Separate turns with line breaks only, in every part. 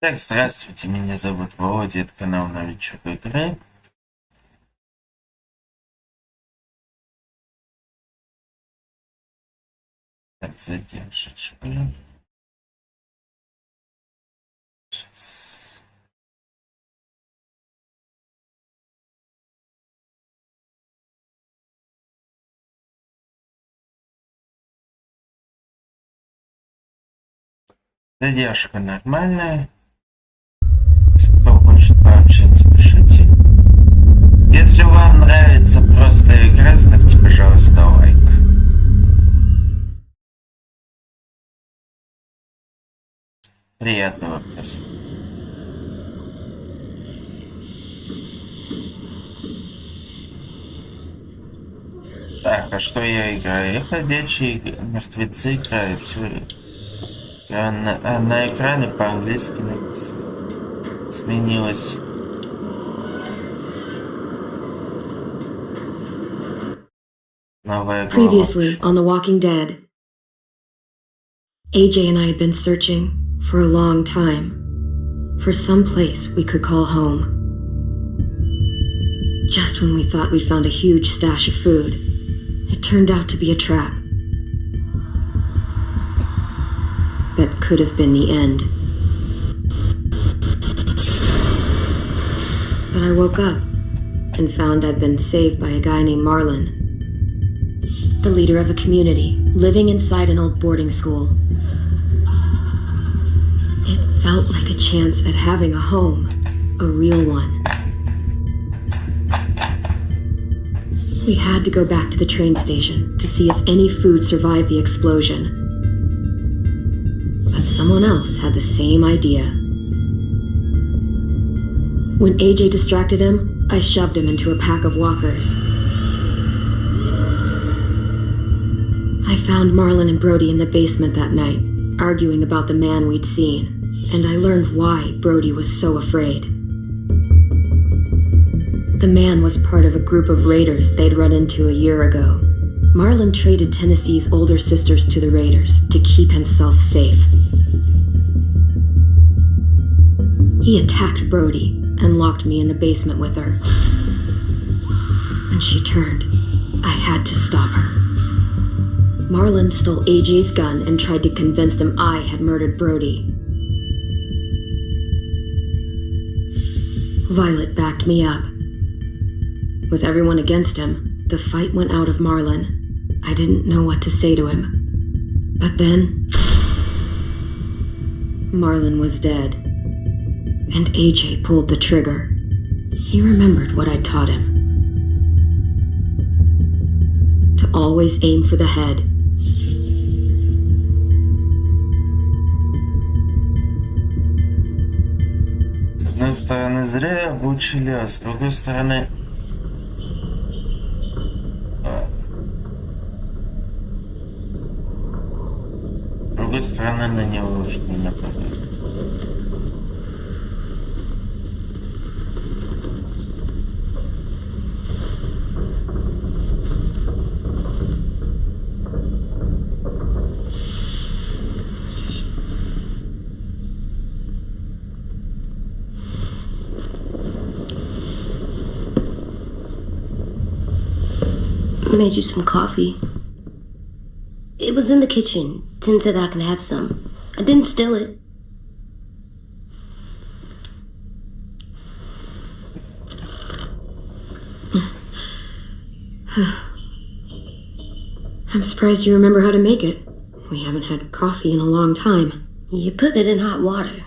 Так, здравствуйте, меня зовут Володя, это канал Новичок игры. Так, задержечку. Сейчас. Задержка нормальная. Кто хочет пообщаться, пишите. Если вам нравится просто игра, ставьте, пожалуйста, лайк. Приятного просмотра. Так, а что я играю? Я ходячие мертвецы играю, все. На экране по-английски сменилось. Новая глава.
Previously on The Walking Dead. AJ and I had been searching for a long time for some place we could call home. Just when we thought we'd found a huge stash of food, it turned out to be a trap. That could have been the end. But I woke up and found I'd been saved by a guy named Marlon, the leader of a community living inside an old boarding school. It felt like a chance at having a home, a real one. We had to go back to the train station to see if any food survived the explosion. But someone else had the same idea. When AJ distracted him, I shoved him into a pack of walkers. I found Marlon and Brody in the basement that night, arguing about the man we'd seen, and I learned why Brody was so afraid. The man was part of a group of raiders they'd run into a year ago. Marlon traded Tennessee's older sisters to the raiders to keep himself safe. He attacked Brody and locked me in the basement with her. When she turned, I had to stop her. Marlon stole AJ's gun and tried to convince them I had murdered Brody. Violet backed me up. With everyone against him, the fight went out of Marlon. I didn't know what to say to him. But then, Marlon was dead, and AJ pulled the trigger. He remembered what I taught him. To always aim for the head.
С одной стороны, зря обучили, а с другой стороны... С другой стороны, на него уж не нападают.
I made you some coffee. It was in the kitchen. Tin said that I could have some. I didn't steal it.
I'm surprised you remember how to make it. We haven't had coffee in a long time.
You put it in hot water.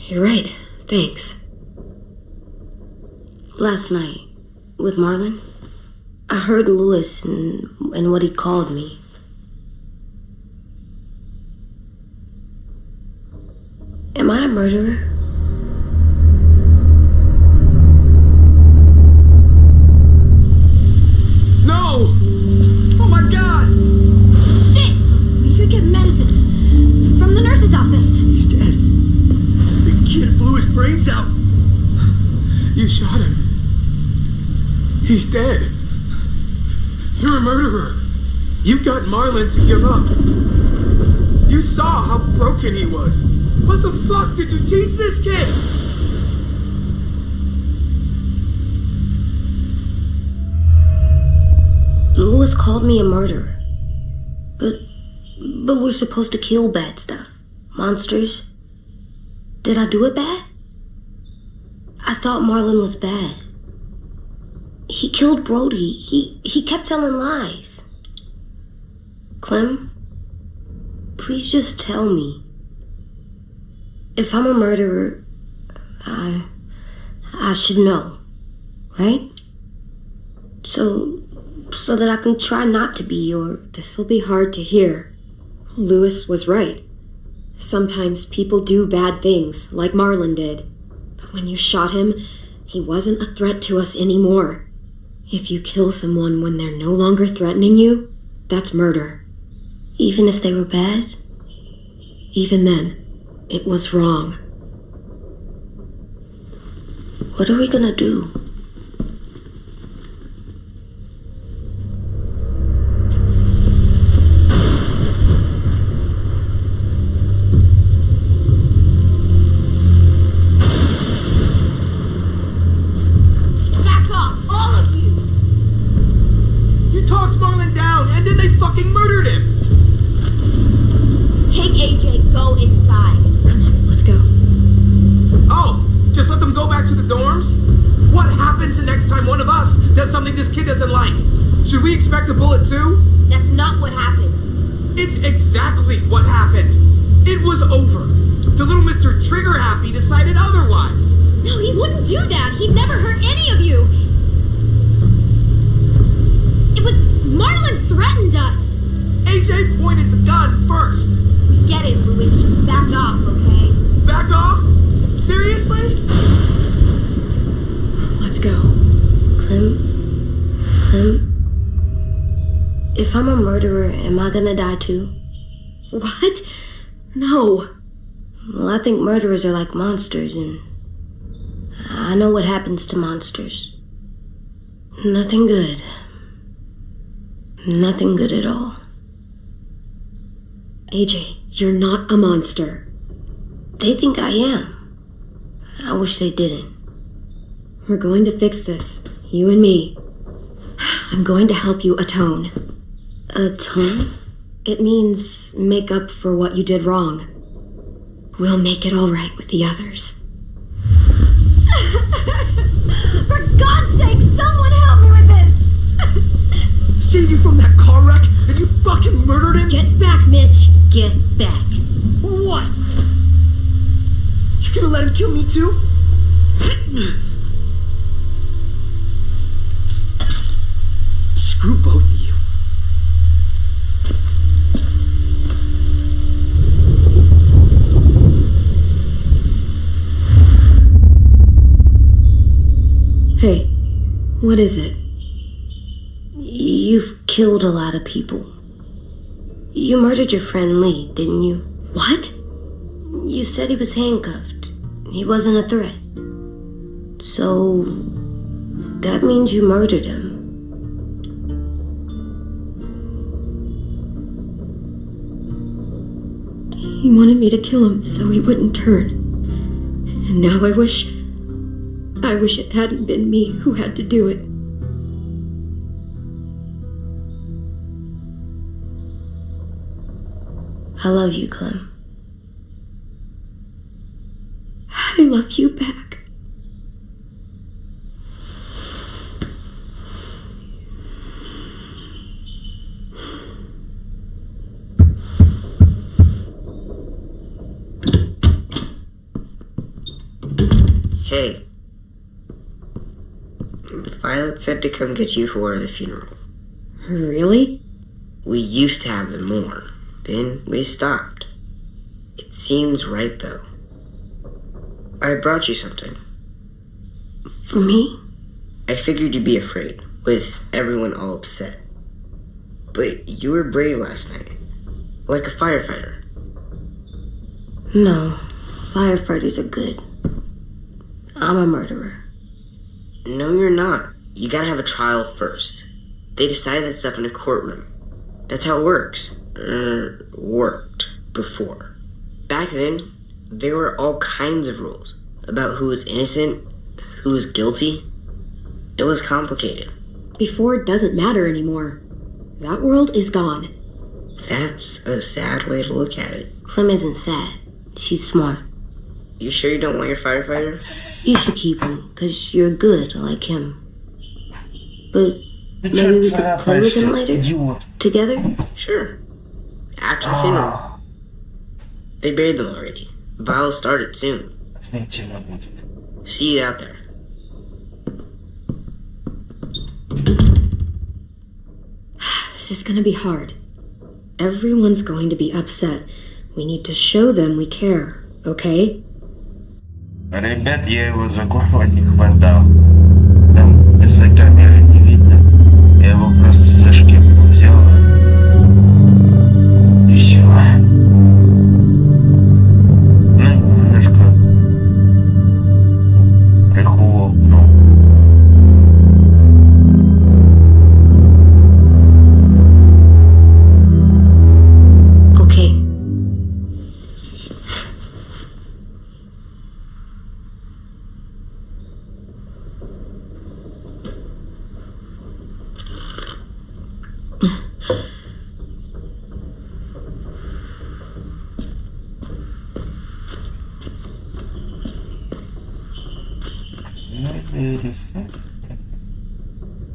You're right. Thanks.
Last night, with Marlon, I heard Lewis and what he called me. Am I a murderer?
No! Oh my god!
Shit! We could get medicine from the nurse's office.
He's dead. The kid blew his brains out. You shot him. He's dead. You're a murderer. You got Marlon to give up. You saw how broken he was. What the fuck did you teach this kid?
Lewis called me a murderer. But we're supposed to kill bad stuff. Monsters. Did I do it bad? I thought Marlon was bad. He killed Brody. He kept telling lies. Clem, please just tell me. If I'm a murderer, I should know, right? So that I can try not to be, or...
This'll be hard to hear. Lewis was right. Sometimes people do bad things, like Marlon did. But when you shot him, he wasn't a threat to us anymore. If you kill someone when they're no longer threatening you, that's murder.
Even if they were bad?
Even then, it was wrong.
What are we gonna do?
Back off, all of you!
You talked Marlon down, and then they fucking murdered him!
Take AJ, go inside. Come on, let's go.
Oh, just let them go back to the dorms? What happens the next time one of us does something this kid doesn't like? Should we expect a bullet too?
That's not what happened.
It's exactly what happened. It was over. The little Mr. Trigger Happy decided otherwise.
No, he wouldn't do that. He'd never hurt any of you. It was Marlon threatened us.
AJ pointed the gun first.
We get it, Lewis. Just back off, okay?
Back off? Seriously?
Let's go.
Clem? If I'm a murderer, am I gonna die too?
What? No.
Well, I think murderers are like monsters, and I know what happens to monsters. Nothing good. Nothing good at all.
AJ, you're not a monster.
They think I am. I wish they didn't.
We're going to fix this. You and me. I'm going to help you atone.
Atone?
It means make up for what you did wrong. We'll make it all right with the others. For God's sake, someone help me with this!
Saved you from that car wreck, and you fucking murdered him?
Get back, Mitch!
Get back.
What? You gonna let him kill me too? Screw both of you.
Hey, what is it?
You've killed a lot of people. You murdered your friend Lee, didn't you?
What?
You said he was handcuffed. He wasn't a threat. So, that means you murdered him.
He wanted me to kill him so he wouldn't turn. And now I wish it hadn't been me who had to do it.
I love you, Clem.
I love you back.
Hey. Violet said to come get you for the funeral.
Really?
We used to have them more. Then we stopped. It seems right, though. I brought you something.
For me?
I figured you'd be afraid, with everyone all upset. But you were brave last night. Like a firefighter.
No, firefighters are good. I'm a murderer.
No, you're not. You gotta have a trial first. They decide that stuff in a courtroom. That's how it works. Worked. Before. Back then, There were all kinds of rules about who was innocent, who was guilty. It was complicated.
Before doesn't matter anymore. That world is gone.
That's a sad way to look at it.
Clem isn't sad. She's smart.
You sure you don't want your firefighter?
You should keep him, because you're good like him. But
Ты
maybe
чё
we could play with him
царапаешься,
later?
идиот?
Together?
Sure. After the funeral. They buried them already. Bile started soon.
Отметина будет.
See you out there.
This is gonna be hard. Everyone's going to be upset. We need to show them we care, okay?
Ребят, я его за горло не хватал. Там из-за камеры не видно. Я его просто за шкирку взял. И все. Ну, немножко прихлопнул.
Okay.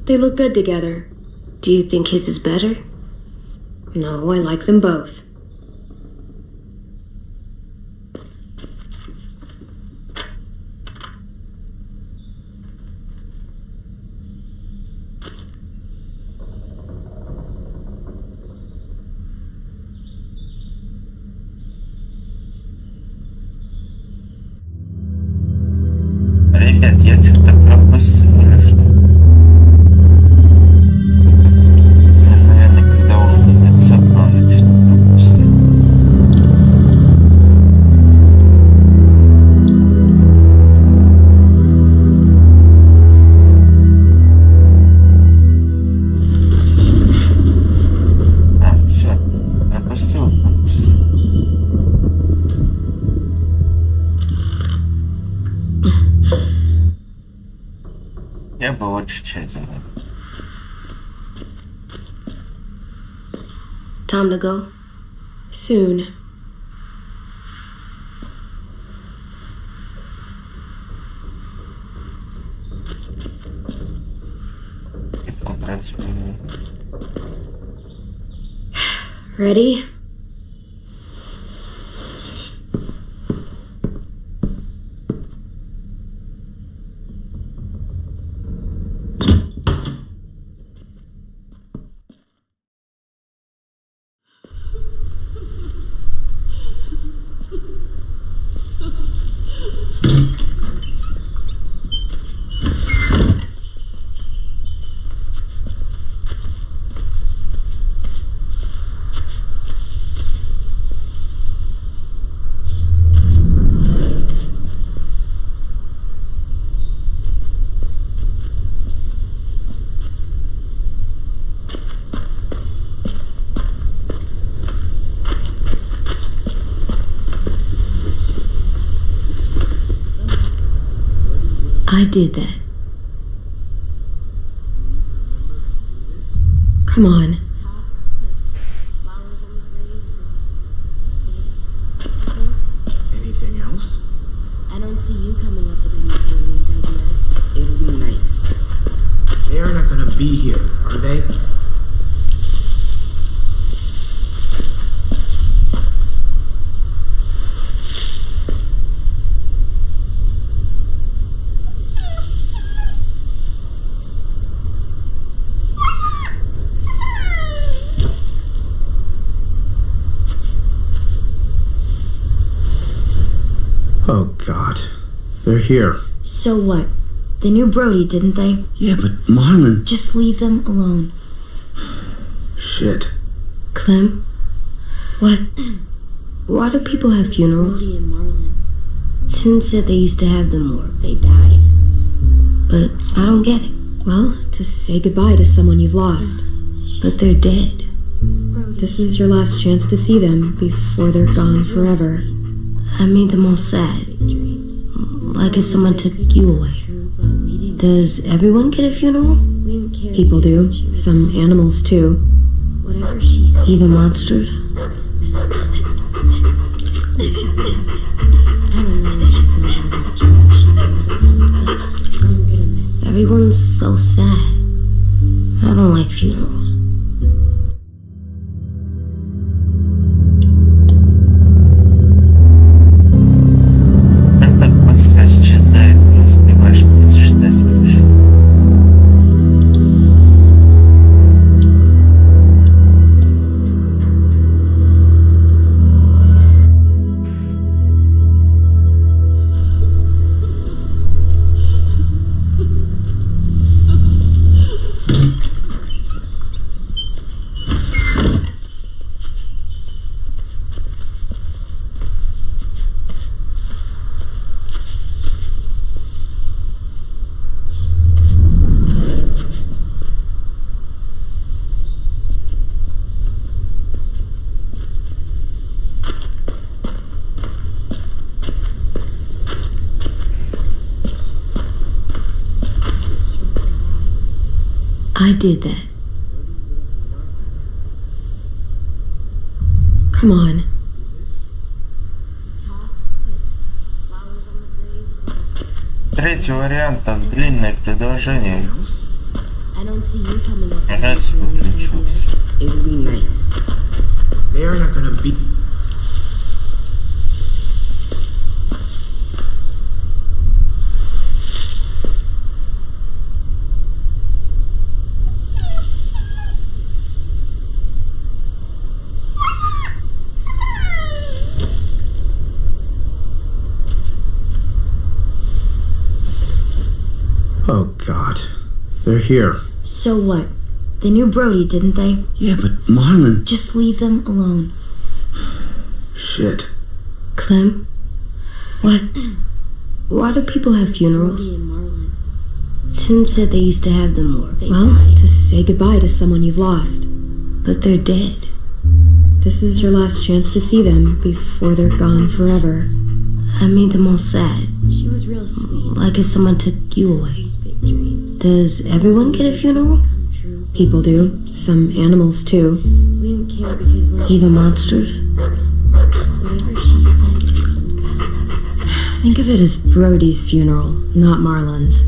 They look good together.
Do you think his is better?
No, I like them both.
Ребят, я что-то пропустил или что? Наверное, когда он меня цапнул, я что-то пропустил. А, все, пропустил. Я бы очень тщательно.
Time to go?
Soon.
Кипку працюю.
Ready? I did that. Come on.
Anything else?
I don't see you coming up with any brilliant ideas.
It'll be nice.
They are not gonna be here, are they? Oh, God. They're here.
So what? They knew Brody, didn't they?
Yeah, but Marlon...
Just leave them alone.
Shit.
Clem? What? Why do people have funerals?
Brody and Marlon.
Tin said they used to have them more. They died. But I don't get it.
Well, to say goodbye to someone you've lost.
But they're dead.
This is your last chance to see them before they're gone forever.
I made them all sad. Like if someone took you away. Does everyone get a funeral?
People do. Some animals too.
Even monsters? Everyone's so sad. I don't like funerals.
Он так быстро исчезает, не успеваешь прочитать вообще.
I did that. Come on.
Третий вариант, там длинное предложение. Раз выключился.
It would be nice.
They're not gonna be. Oh God, they're here.
So what? They knew Brody, didn't they?
Yeah, but Marlon.
Just leave them alone.
Shit.
Clem? What? Why do people have funerals? Tin said they used to have them more.
Well, to say goodbye to someone you've lost.
But they're dead.
This is your last chance to see them before they're gone forever.
I made them all sad.
She was real sweet.
Like if someone took you away. Does everyone get a funeral?
People do. Some animals too.
Even monsters?
Think of it as Brody's funeral, not Marlon's.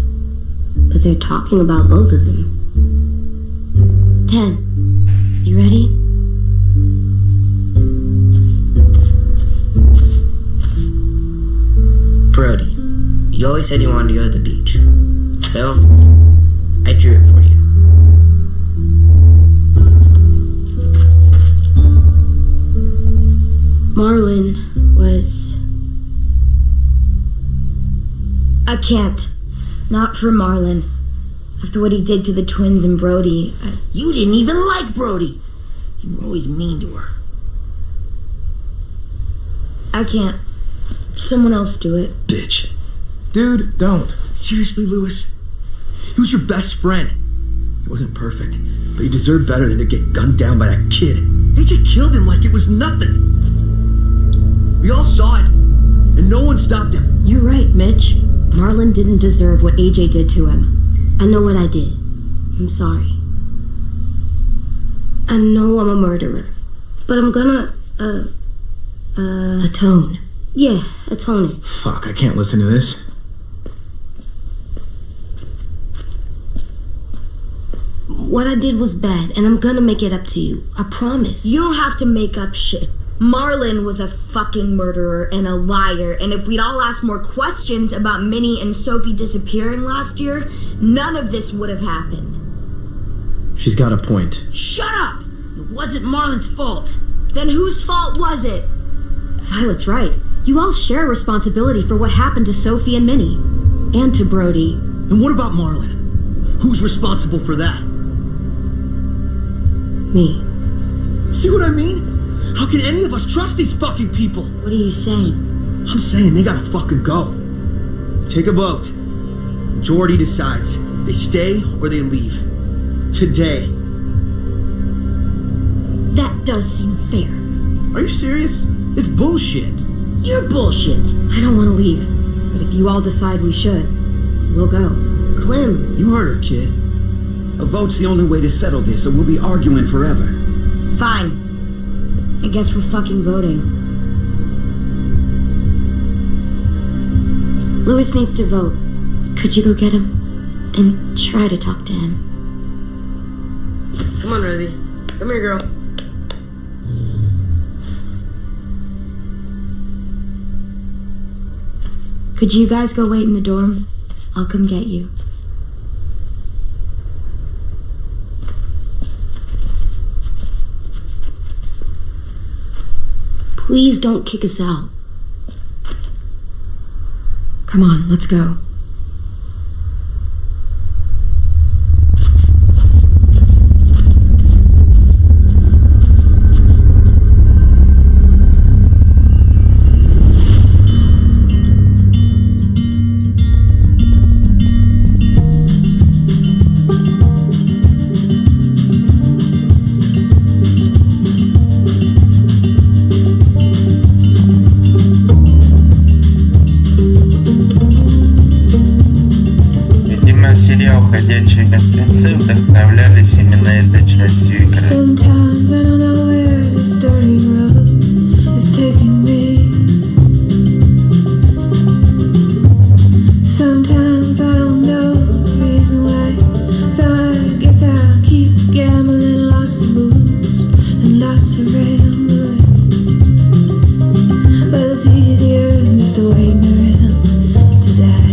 But they're talking about both of them.
10. You ready?
Brody, you always said you wanted to go to the beach. So, I drew it for you.
Marlon was... I can't. Not for Marlon. After what he did to the twins and Brody,
You didn't even like Brody. You were always mean to her.
I can't. Someone else do it.
Bitch. Dude, don't. Seriously, Lewis? He was your best friend. He wasn't perfect, but he deserved better than to get gunned down by that kid. AJ killed him like it was nothing. We all saw it, and no one stopped him.
You're right, Mitch. Marlon didn't deserve what AJ did to him.
I know what I did. I'm sorry. I know I'm a murderer. But I'm gonna,
Atone.
yeah, atone it.
Fuck, I can't listen to this.
What I did was bad, and I'm gonna make it up to you. I promise.
You don't have to make up shit. Marlon was a fucking murderer and a liar, and if we'd all asked more questions about Minnie and Sophie disappearing last year, none of this would have happened.
She's got a point.
Shut up! It wasn't Marlon's fault. Then whose fault was it? Violet's right. You all share responsibility for what happened to Sophie and Minnie. And to Brody.
And what about Marlon? Who's responsible for that?
Me.
See what I mean? How can any of us trust these fucking people?
What are you saying?
I'm saying they gotta fucking go. Take a vote. Majority decides. They stay or they leave. Today.
That does seem fair.
Are you serious? It's bullshit.
You're bullshit.
I don't want to leave, but if you all decide we should, we'll go.
Clem.
You heard her, kid. A vote's the only way to settle this, or we'll be arguing forever.
Fine. I guess we're fucking voting. Louis needs to vote. Could you go get him? And try to talk to him.
Come on, Rosie. Come here, girl.
Could you guys go wait in the dorm? I'll come get you.
Please don't kick us out.
Come on, let's go.
Сериал «Ходячие мертвецы» вдохновлялись именно этой частью игры.
Sometimes I don't know where this dirty road is taking me. Sometimes I don't know the reason why. So I guess I'll keep gambling, lots of booze and lots of rambling. But it's easier than just waiting around to die.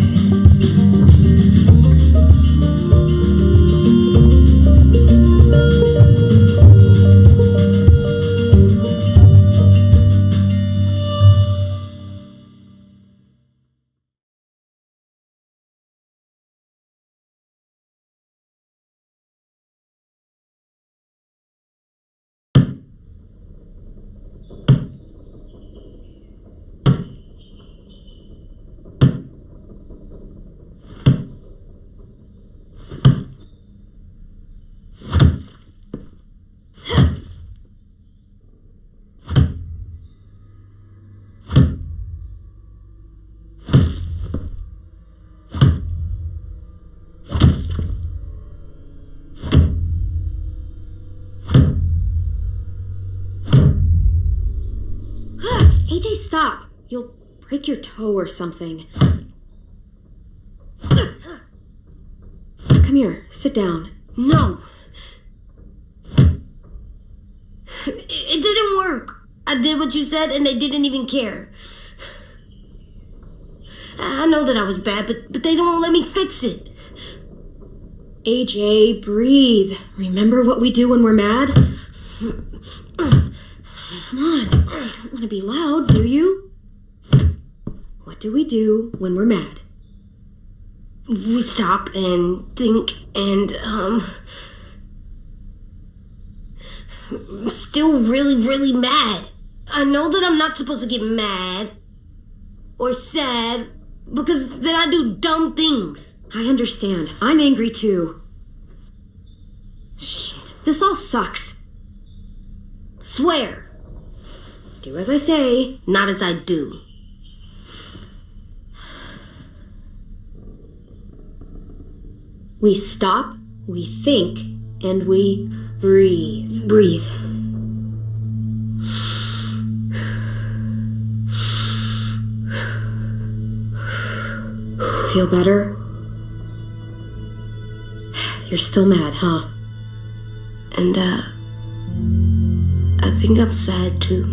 AJ, stop! You'll break your toe or something. Come here, sit down.
No. It didn't work. I did what you said and they didn't even care. I know that I was bad, but they don't let me fix it.
AJ, breathe. Remember what we do when we're mad? Come on, you don't want to be loud, do you? What do we do when we're mad?
We stop and think and, I'm still really mad. I know that I'm not supposed to get mad or sad because then I do dumb things.
I understand. I'm angry too. Shit, this all sucks.
Swear.
Do as I say.
Not as I do.
We stop, we think, and we breathe.
Breathe.
Feel better? You're still mad, huh?
And, I think I'm sad too.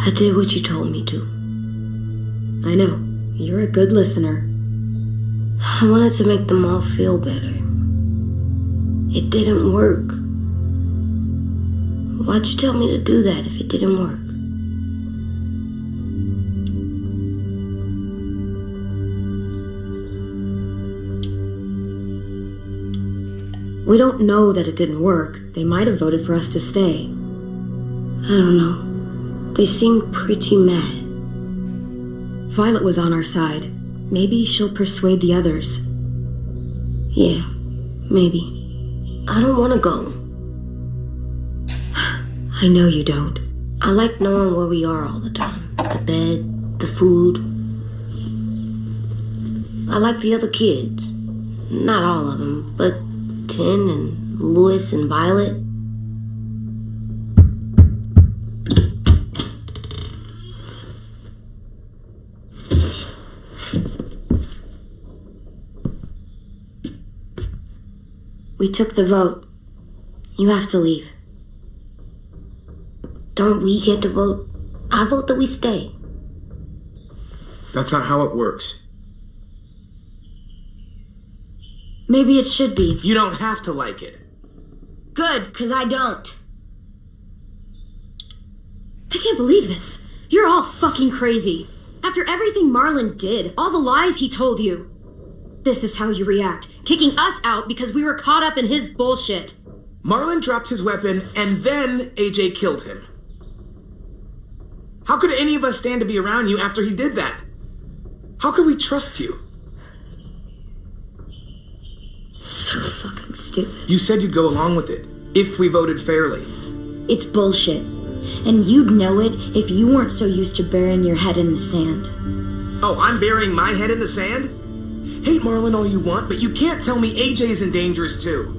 I did what you told me to.
I know. You're a good listener.
I wanted to make them all feel better. It didn't work. Why'd you tell me to do that if it didn't work?
We don't know that it didn't work. They might have voted for us to stay.
I don't know. They seemed pretty mad.
Violet was on our side. Maybe she'll persuade the others.
Yeah, maybe. I don't want to go.
I know you don't.
I like knowing where we are all the time. The bed, the food. I like the other kids. Not all of them, but Tin and Louis and Violet. We took the vote. You have to leave. Don't we get to vote? I vote that we stay.
That's not how it works.
Maybe it should be.
You don't have to like it.
Good, 'cause I don't. I can't believe this. You're all fucking crazy. After everything Marlon did, all the lies he told you. This is how you react, kicking us out because we were caught up in his bullshit.
Marlon dropped his weapon, and then AJ killed him. How could any of us stand to be around you after he did that? How could we trust you?
So fucking stupid.
You said you'd go along with it, if we voted fairly.
It's bullshit. And you'd know it if you weren't so used to burying your head in the sand.
Oh, I'm burying my head in the sand? Hate Marlon all you want, but you can't tell me AJ's in dangerous too.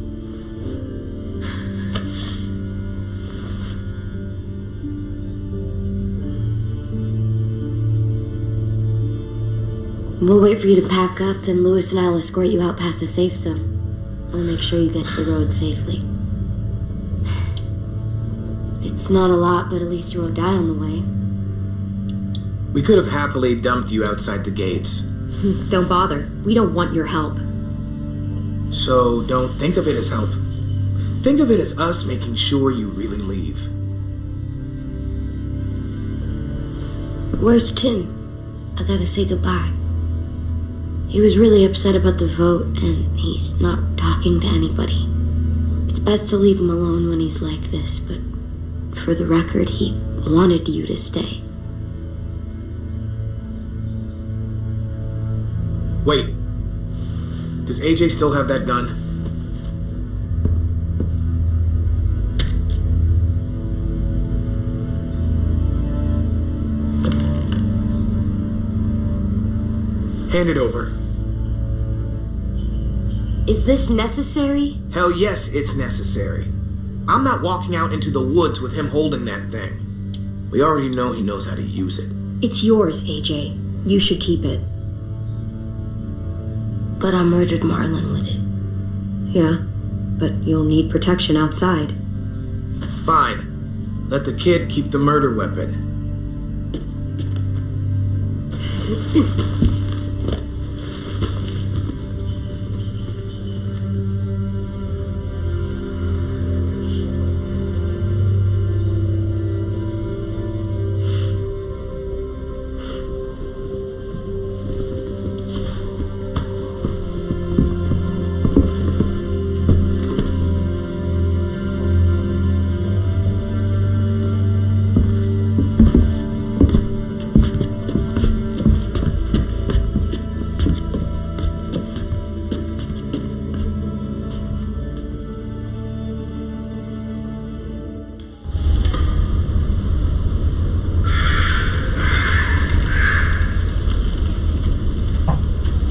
We'll wait for you to pack up, then Louis and I'll escort you out past the safe zone. We'll make sure you get to the road safely. It's not a lot, but at least you won't die on the way.
We could have happily dumped you outside the gates.
Don't bother. We don't want your help.
So don't think of it as help. Think of it as us making sure you really leave.
Where's Tin? I gotta say goodbye.
He was really upset about the vote, and he's not talking to anybody. It's best to leave him alone when he's like this, but for the record, he wanted you to stay.
Wait. Does AJ still have that gun? Hand it over.
Is this necessary?
Hell yes, it's necessary. I'm not walking out into the woods with him holding that thing. We already know he knows how to use it.
It's yours, AJ. You should keep it.
But I murdered Marlon with it.
Yeah, but you'll need protection outside.
Fine. Let the kid keep the murder weapon.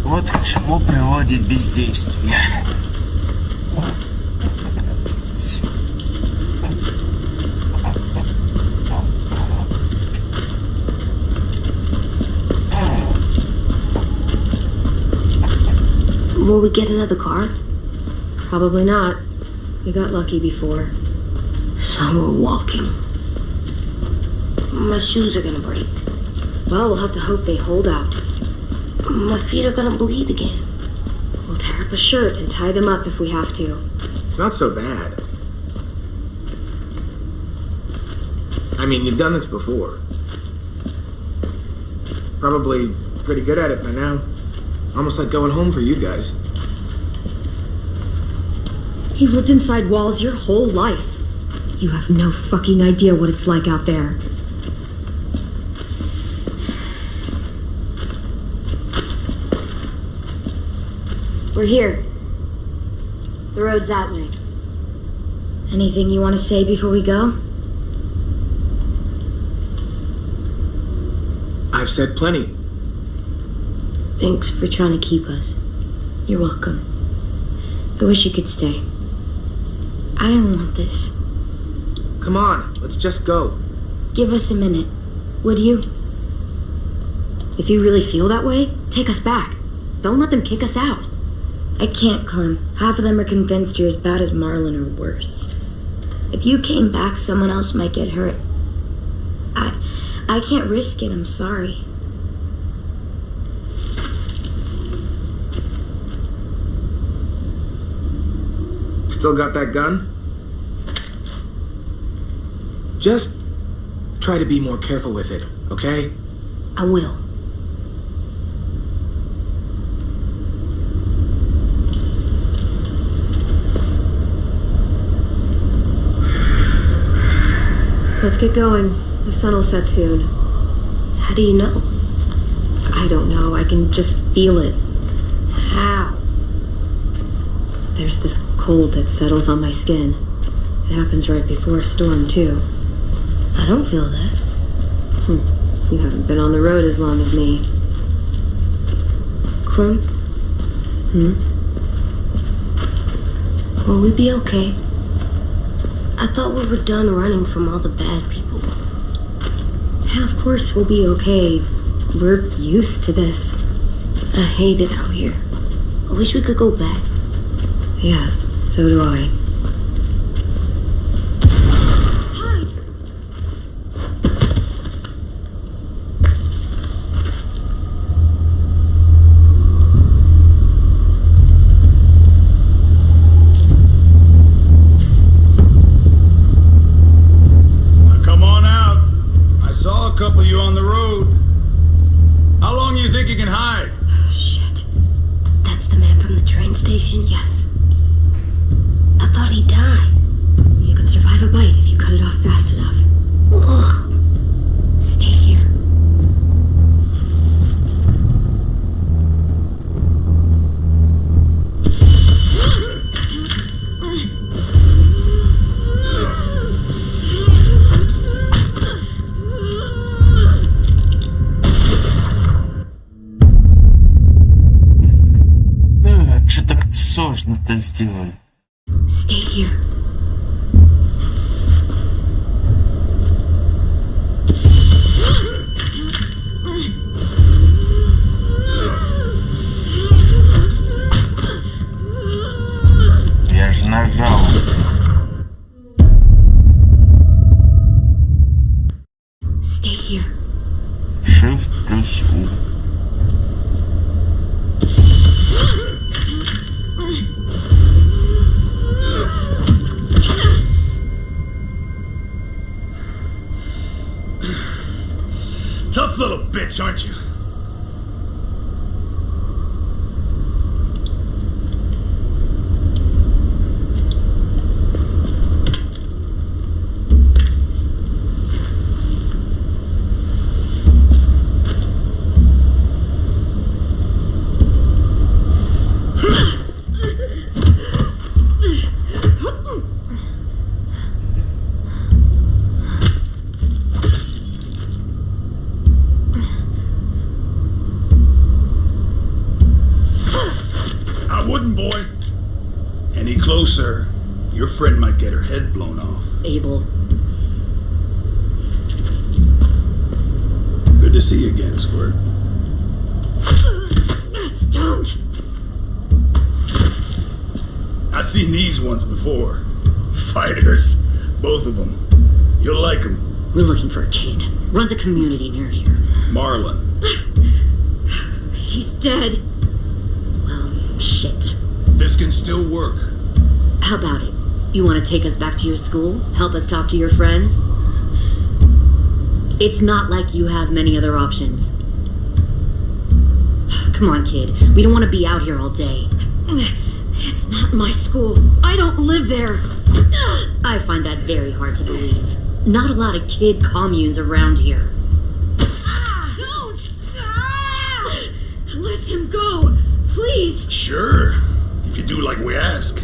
Вот к чему приводит бездействие.
Will we get another car?
Probably not. We got lucky before.
So we're walking. My shoes are gonna break.
Well, we'll have to hope they hold out.
My feet are gonna bleed again.
We'll tear up a shirt and tie them up if we have to.
It's not so bad. I mean, you've done this before. Probably pretty good at it by now. Almost like going home for you guys.
You've lived inside walls your whole life. You have no fucking idea what it's like out there. We're here. The road's that way. Anything you want to say before we go?
I've said plenty.
Thanks for trying to keep us.
You're welcome. I wish you could stay. I didn't want this.
Come on, let's just go.
Give us a minute, would you? If you really feel that way, take us back. Don't let them kick us out. I can't, Clem. Half of them are convinced you're as bad as Marlon or worse. If you came back, someone else might get hurt. I can't risk it, I'm sorry.
Still got that gun? Just try to be more careful with it, okay?
I will.
Let's get going. The sun will set soon.
How do you know?
I don't know. I can just feel it. How? There's this cold that settles on my skin. It happens right before a storm, too.
I don't feel that.
You haven't been on the road as long as me.
Clem? Will we be okay? I thought we were done running from all the bad people.
Yeah, of course we'll be okay. We're used to this.
I hate it out here. I wish we could go back.
Yeah, so do I.
Hide!
Come on out. I saw a couple of you on the road. How long do you think you can hide?
Shit. That's the man from the train station?
Yes.
I thought he died.
You can survive a bite if you cut it off fast enough.
Ugh.
Stay here.
Что так сложно-то сделали?
Stay here.
Я же нажал.
Stay here.
Shift плюс U.
Tough little bitch, aren't you? Boy, any closer, your friend might get her head blown off.
Abel.
Good to see you again, Squirt.
Don't!
I've seen these ones before. Fighters, both of them. You'll like them.
We're looking for a kid. Runs a community near here.
Marlon.
He's dead. Well, shit.
This can still work.
How about it? You want to take us back to your school? Help us talk to your friends? It's not like you have many other options. Come on, kid. We don't want to be out here all day. It's not my school. I don't live there. I find that very hard to believe. Not a lot of kid communes around here. Don't! Let him go, please.
Sure, if you do like we ask.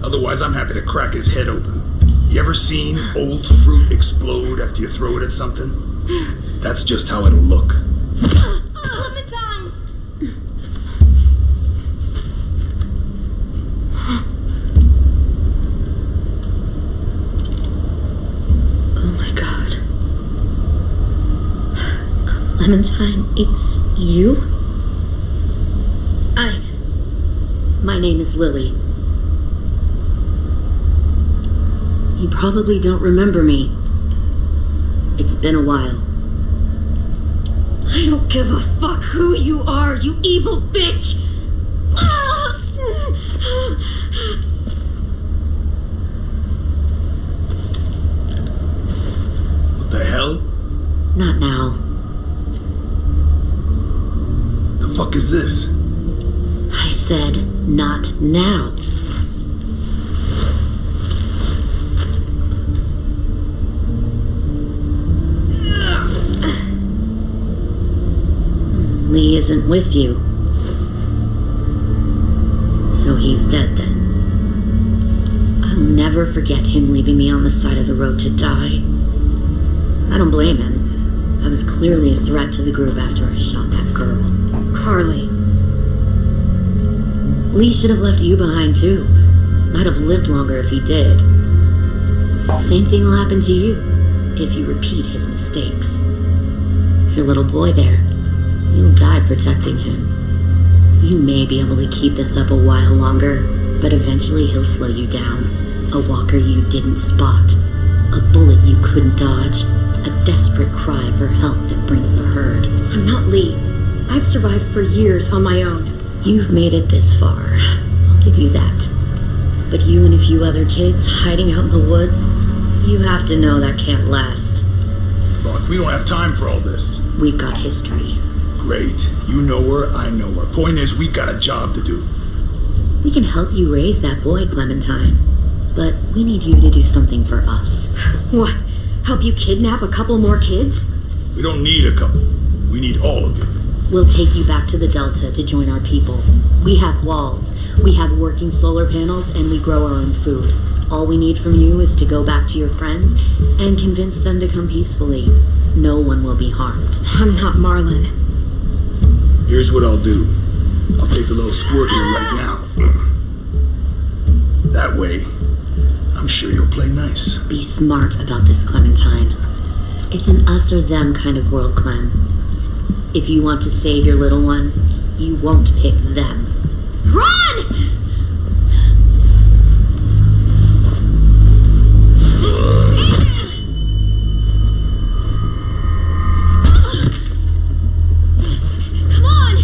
Otherwise, I'm happy to crack his head open. You ever seen old fruit explode after you throw it at something? That's just how it'll look.
Clementine!
Oh my god. Clementine, it's you? My name is Lily. You probably don't remember me. It's been a while.
I don't give a fuck who you are, you evil bitch!
What the hell?
Not now.
The fuck is this?
I said not now. Lee isn't with you. So he's dead then. I'll never forget him leaving me on the side of the road to die. I don't blame him. I was clearly a threat to the group after I shot that girl.
Carly.
Lee should have left you behind too. Might have lived longer if he did. Same thing will happen to you if you repeat his mistakes. Your little boy there, you'll die protecting him. You may be able to keep this up a while longer, but eventually he'll slow you down. A walker you didn't spot. A bullet you couldn't dodge. A desperate cry for help that brings the herd.
I'm not Lee. I've survived for years on my own.
You've made it this far. I'll give you that. But you and a few other kids hiding out in the woods, you have to know that can't last.
Fuck, we don't have time for all this.
We've got history.
Great. You know her, I know her. Point is, we got a job to do.
We can help you raise that boy, Clementine. But we need you to do something for us.
What? Help you kidnap a couple more kids?
We don't need a couple. We need all of you.
We'll take you back to the Delta to join our people. We have walls, we have working solar panels, and we grow our own food. All we need from you is to go back to your friends and convince them to come peacefully. No one will be harmed.
I'm not Marlon.
Here's what I'll do. I'll take the little squirt here right now. That way, I'm sure you'll play nice.
Be smart about this, Clementine. It's an us or them kind of world, Clem. If you want to save your little one, you won't pick them.
Run! Come on!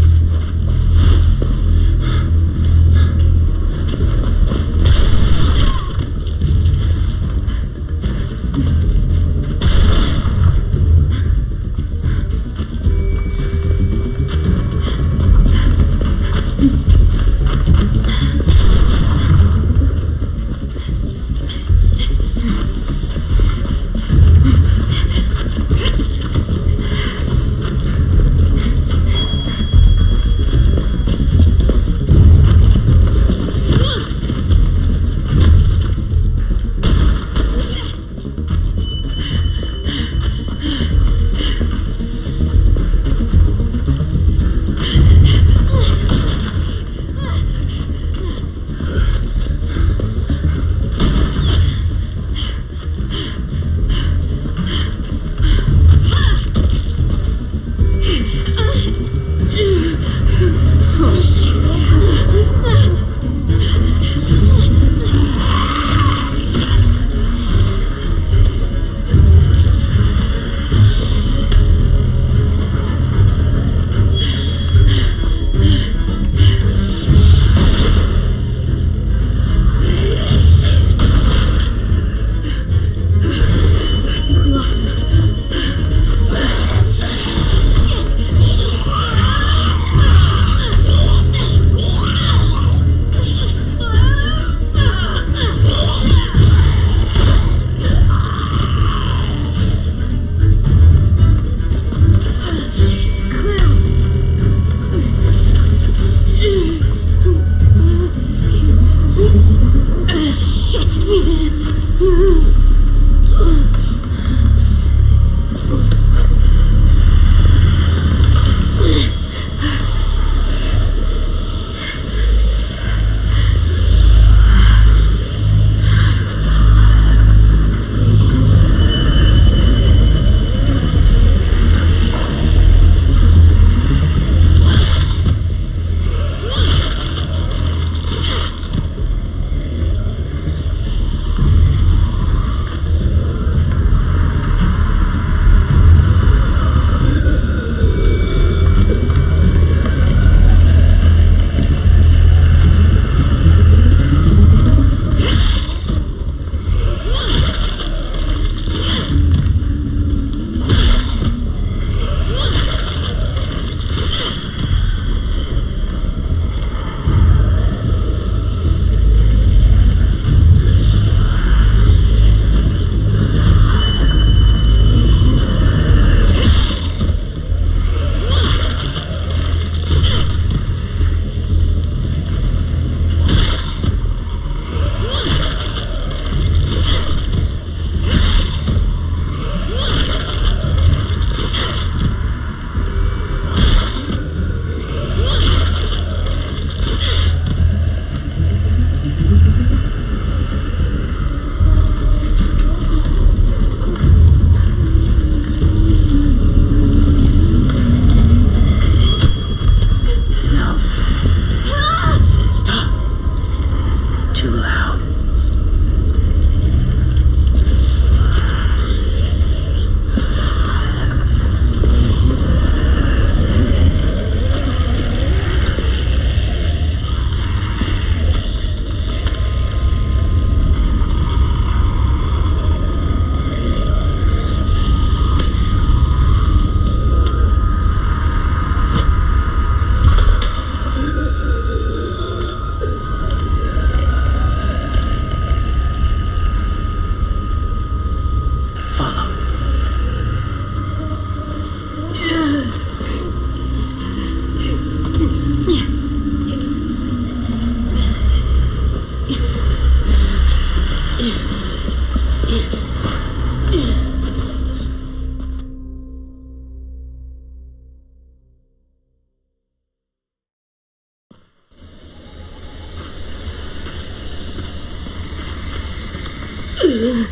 There.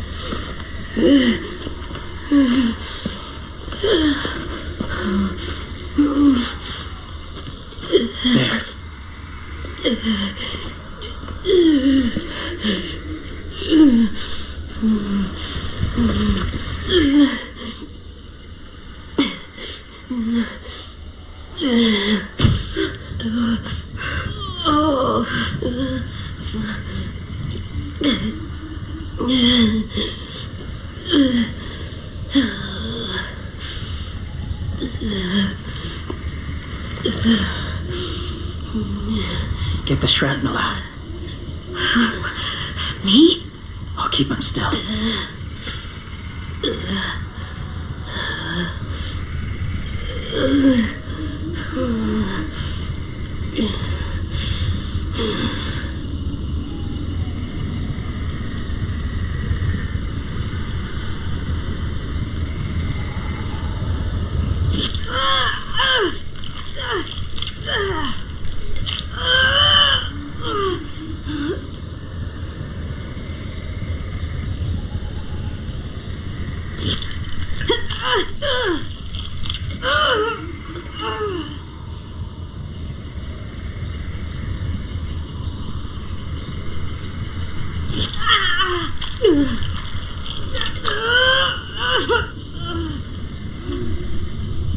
Get the shrapnel out.
Me?
I'll keep him still.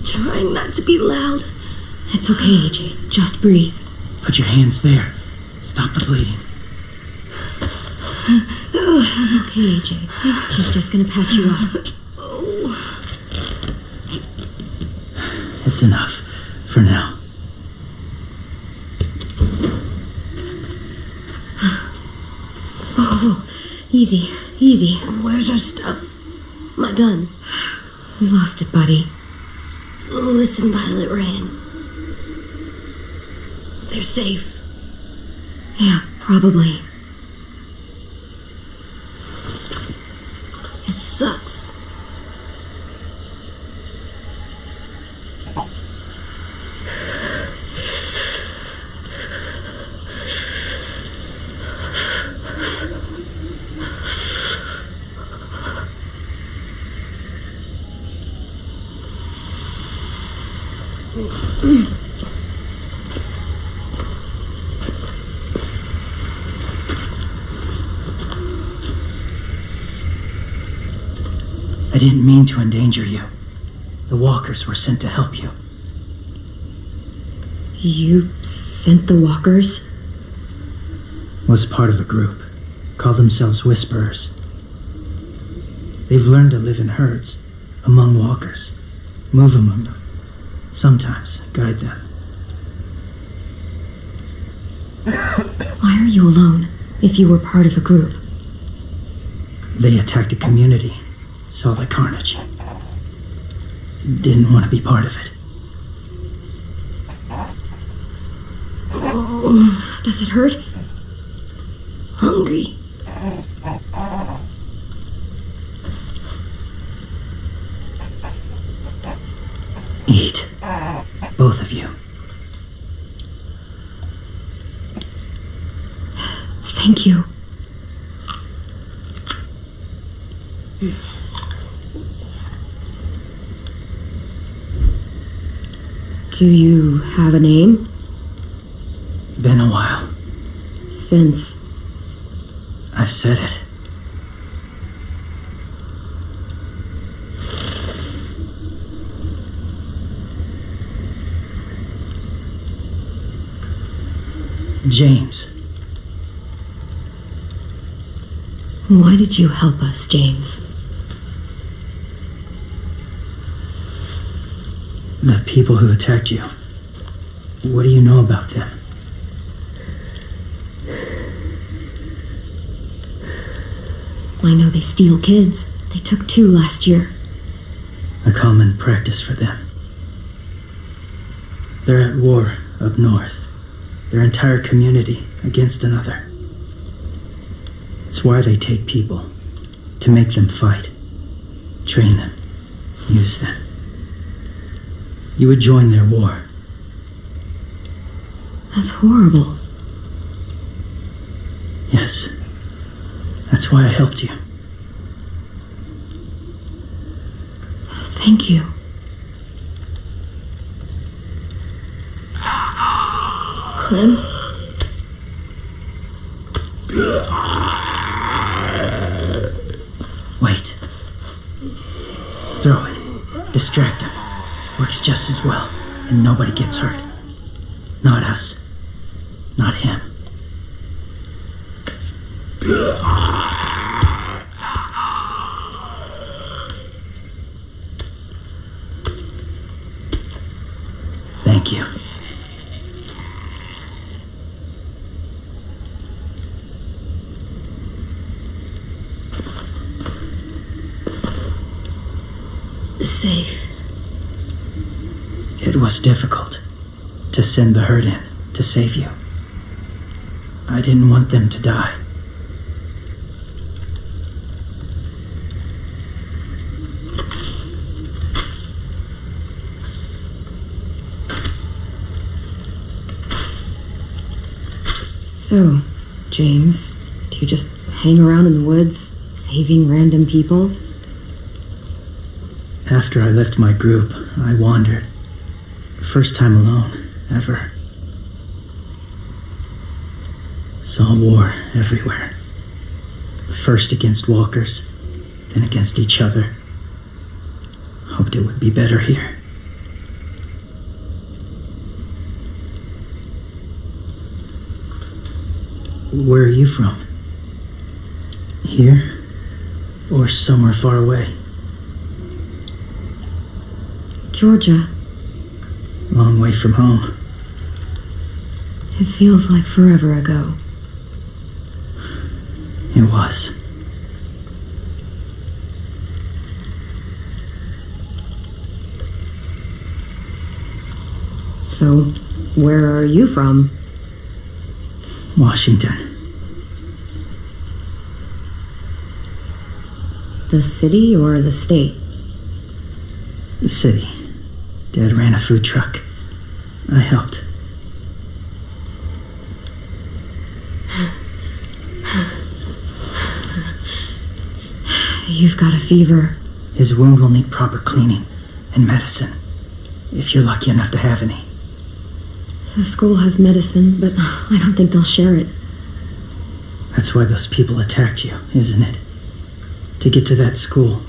Trying not to be loud.
It's okay, AJ. Just breathe.
Put your hands there. Stop the bleeding.
It's okay, AJ. He's just gonna patch you up.
It's enough. For now.
Oh, easy, easy.
Where's our stuff? My gun.
We lost it, buddy.
Louis and Violet ran. They're safe.
Yeah, probably.
It sucks.
I didn't mean to endanger you. The walkers were sent to help you.
You sent the walkers?
Was part of a group. Call themselves Whisperers. They've learned to live in herds, among walkers. Move among them. Sometimes guide them.
Why are you alone, if you were part of a group?
They attacked a community. Saw the carnage. Didn't want to be part of it.
Does it hurt?
Hungry.
Eat. Both of you.
Thank you. Do you have a name?
Been a while.
Since?
I've said it. James.
Why did you help us, James?
The people who attacked you. What do you know about them?
I know they steal kids. They took 2 last year.
A common practice for them. They're at war up north. Their entire community against another. It's why they take people. To make them fight. Train them. Use them. You would join their war.
That's horrible.
Yes. That's why I helped you.
Thank you.
Clem?
Wait. Throw it. Distract him. Works just as well, and nobody gets hurt. Not us. Not him. Thank you.
Safe.
It was difficult to send the herd in to save you. I didn't want them to die.
So, James, do you just hang around in the woods, saving random people?
After I left my group, I wandered. First time alone, ever. Saw war everywhere. First against walkers, then against each other. Hoped it would be better here. Where are you from? Here? Or somewhere far away?
Georgia.
Long way from home.
It feels like forever ago.
It was.
So, where are you from?
Washington.
The city or the state?
The city. Dad ran a food truck. I helped.
You've got a fever.
His wound will need proper cleaning and medicine, if you're lucky enough to have any.
The school has medicine, but I don't think they'll share it.
That's why those people attacked you, isn't it? To get to that school.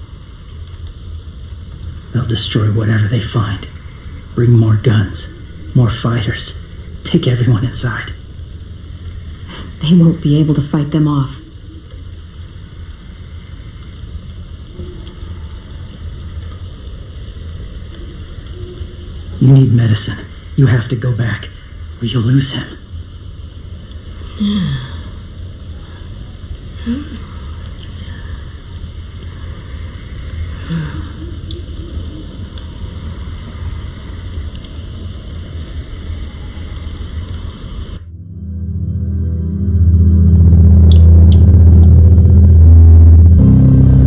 They'll destroy whatever they find. Bring more guns, more fighters. Take everyone inside.
They won't be able to fight them off.
You need medicine. You have to go back, or you'll lose him.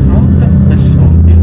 Кого так быстро убили?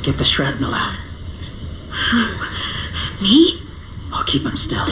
Get the shrapnel out.
Me?
I'll keep him still.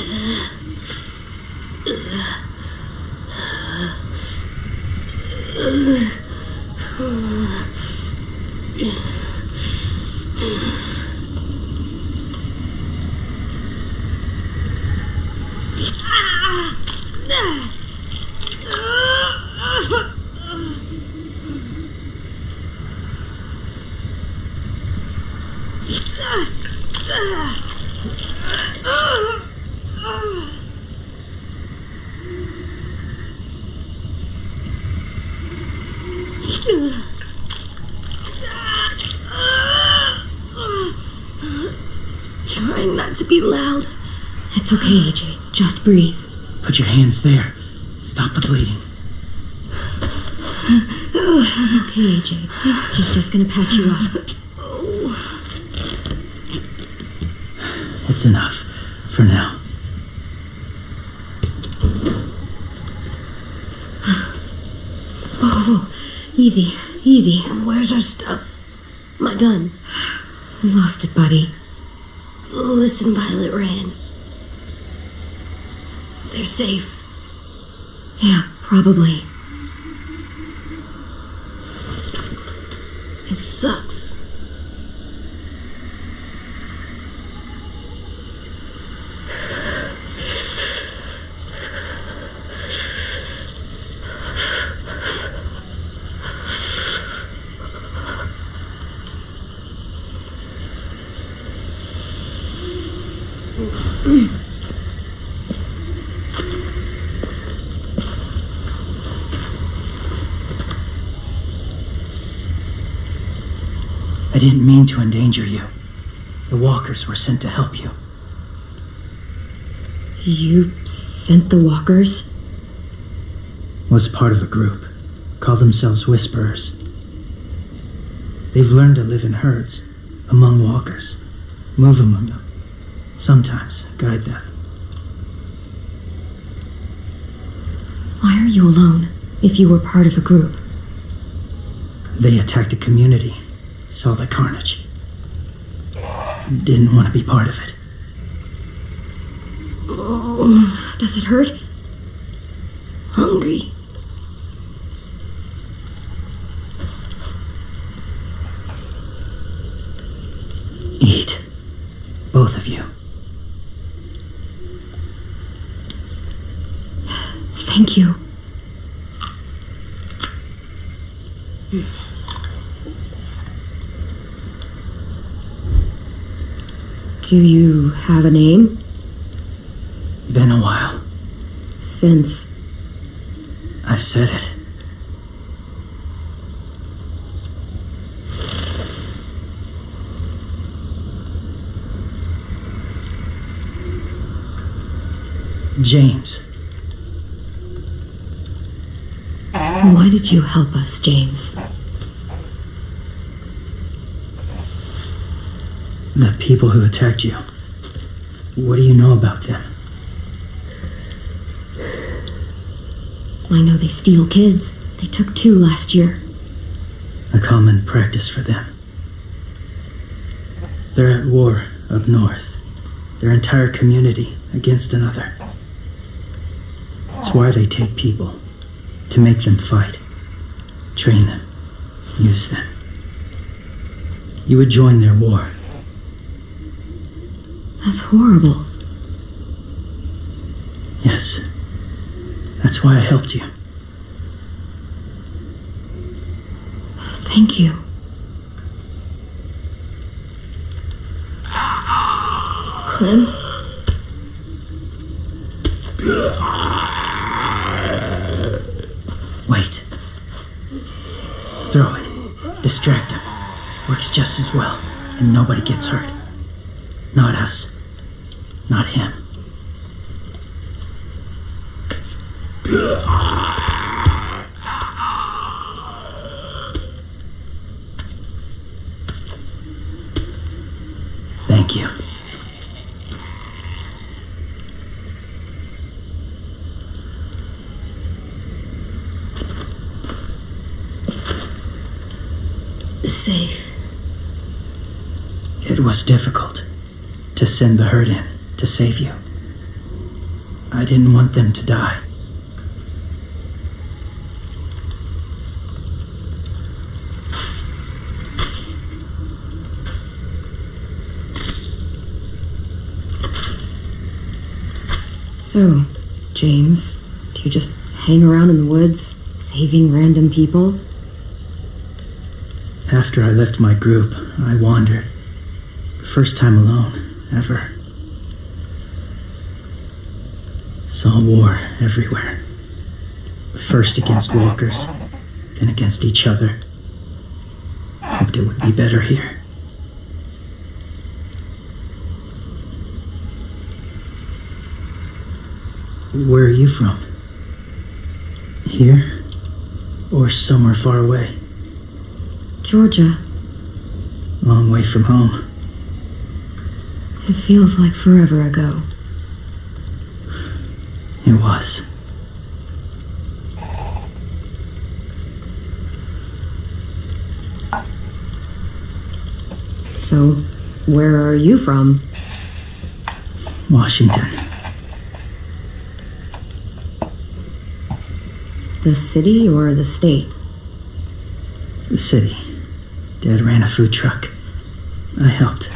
Trying not to be loud.
It's okay, AJ. Just breathe.
Put your hands there. Stop the bleeding.
It's okay, AJ. She's just gonna patch you up.
It's enough. For now.
Whoa. Easy. Easy.
Where's our stuff? My gun.
We lost it, buddy.
Louis and Violet ran. They're safe.
Yeah, probably.
It sucks.
I didn't mean to endanger you. The walkers were sent to help you.
You sent the walkers?
Was part of a group. Call themselves Whisperers. They've learned to live in herds, among walkers. Move among them. Sometimes guide them.
Why are you alone, if you were part of a group?
They attacked a community. Saw the carnage. Didn't want to be part of it.
Oh, does it hurt?
Hungry.
Eat. Both of you.
Thank you. Do you have a name?
Been a while.
Since?
I've said it. James.
Why did you help us, James?
The people who attacked you. What do you know about them?
I know they steal kids. They took 2 last year.
A common practice for them. They're at war up north. Their entire community against another. It's why they take people. To make them fight. Train them. Use them. You would join their war.
That's horrible.
Yes. That's why I helped you.
Thank you.
Clem?
Wait. Throw it. Distract him. Works just as well, and nobody gets hurt. Not us. Not him. Thank you.
Safe.
It was difficult to send the herd in to save you. I didn't want them to die.
So, James, do you just hang around in the woods, saving random people?
After I left my group, I wandered. First time alone, ever. Saw war everywhere. First against walkers, then against each other. Hoped it would be better here. Where are you from? Here? Or somewhere far away?
Georgia.
Long way from home.
It feels like forever ago.
It was.
So, where are you from?
Washington.
The city or the state?
The city. Dad ran a food truck. I helped.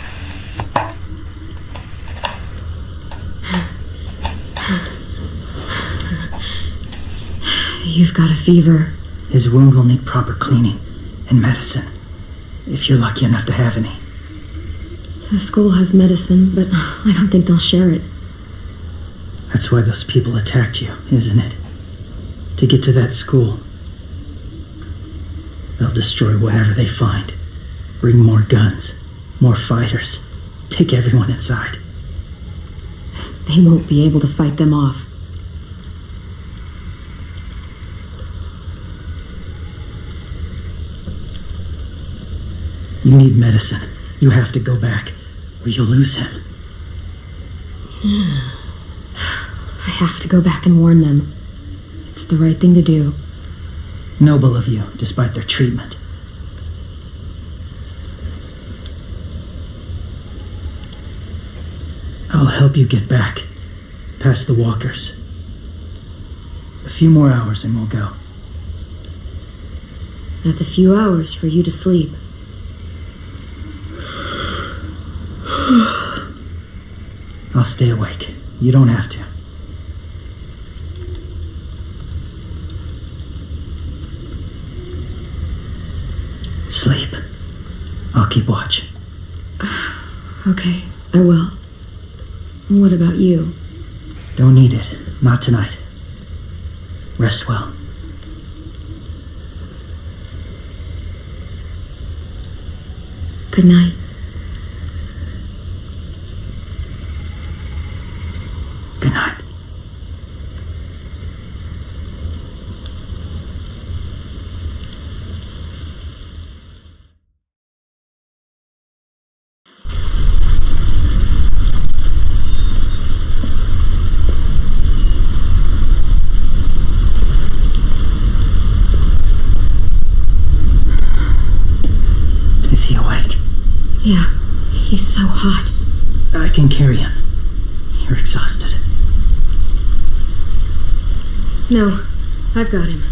You've got a fever.
His wound will need proper cleaning and medicine, if you're lucky enough to have any.
The school has medicine, but I don't think they'll share it.
That's why those people attacked you, isn't it? To get to that school. They'll destroy whatever they find. Bring more guns, more fighters. Take everyone inside.
They won't be able to fight them off.
You need medicine. You have to go back, or you'll lose him.
I have to go back and warn them. It's the right thing to do.
Noble of you, despite their treatment. I'll help you get back, past the walkers. A few more hours and we'll go.
That's a few hours for you to sleep.
I'll stay awake. You don't have to. Sleep. I'll keep watch.
Okay, I will. What about you?
Don't need it. Not tonight. Rest well.
Good night.
Good night. Is he awake?
Yeah, he's so hot.
I can carry him. You're exhausted.
No, I've got him.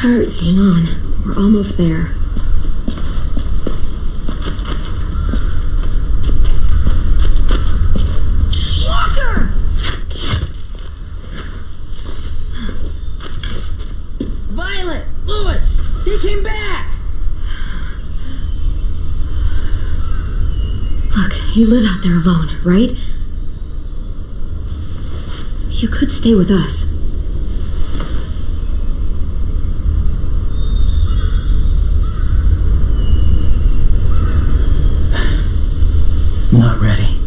Hurts. Hang on, we're almost there. You live out there alone, right? You could stay with us.
Not ready.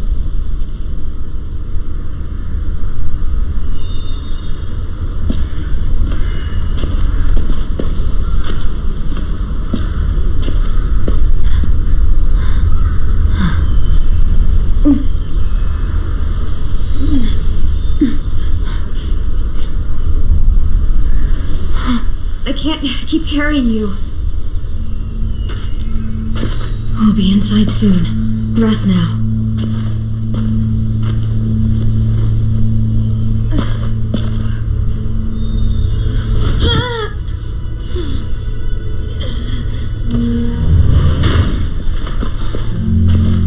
I can't keep carrying you. We'll be inside soon. Rest now.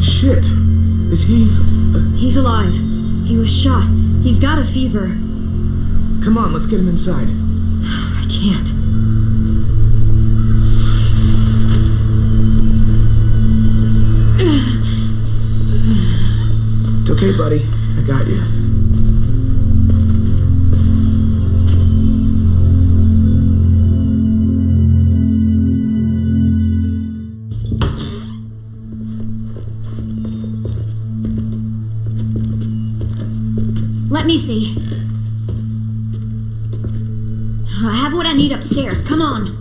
Shit. Is he...
He's alive. He was shot. He's got a fever.
Come on, let's get him inside.
I can't.
It's okay, buddy. I got you.
Let me see. I have what I need upstairs. Come on.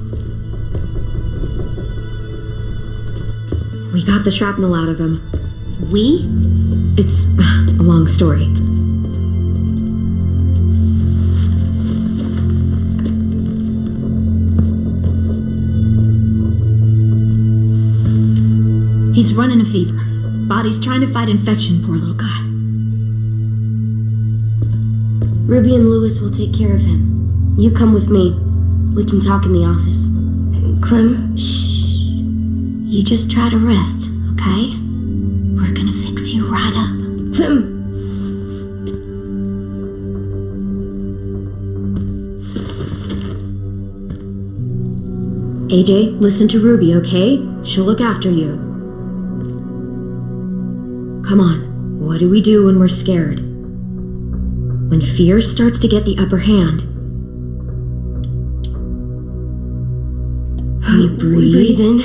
We got the shrapnel out of him. We? It's a long story. He's running a fever. Body's trying to fight infection, poor little guy.
Ruby and Lewis will take care of him. You come with me. We can talk in the office. Clem, shh. You just try to rest, okay? We're gonna fix you right up. Clem!
AJ, listen to Ruby, okay? She'll look after you. Come on, what do we do when we're scared? When fear starts to get the upper hand, we breathe.
We breathe in.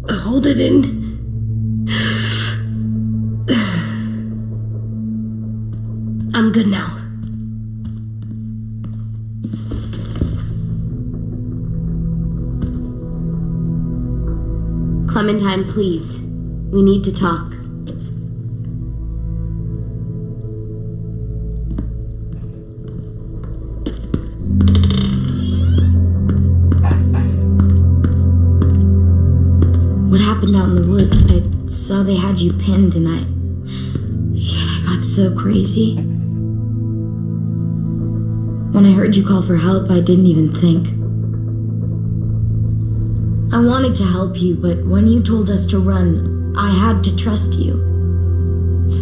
Hold it in. I'm good now. Clementine, please. We need to talk. What happened out in the woods? I saw they had you pinned and I got so crazy. When I heard you call for help, I didn't even think. I wanted to help you, but when you told us to run, I had to trust you.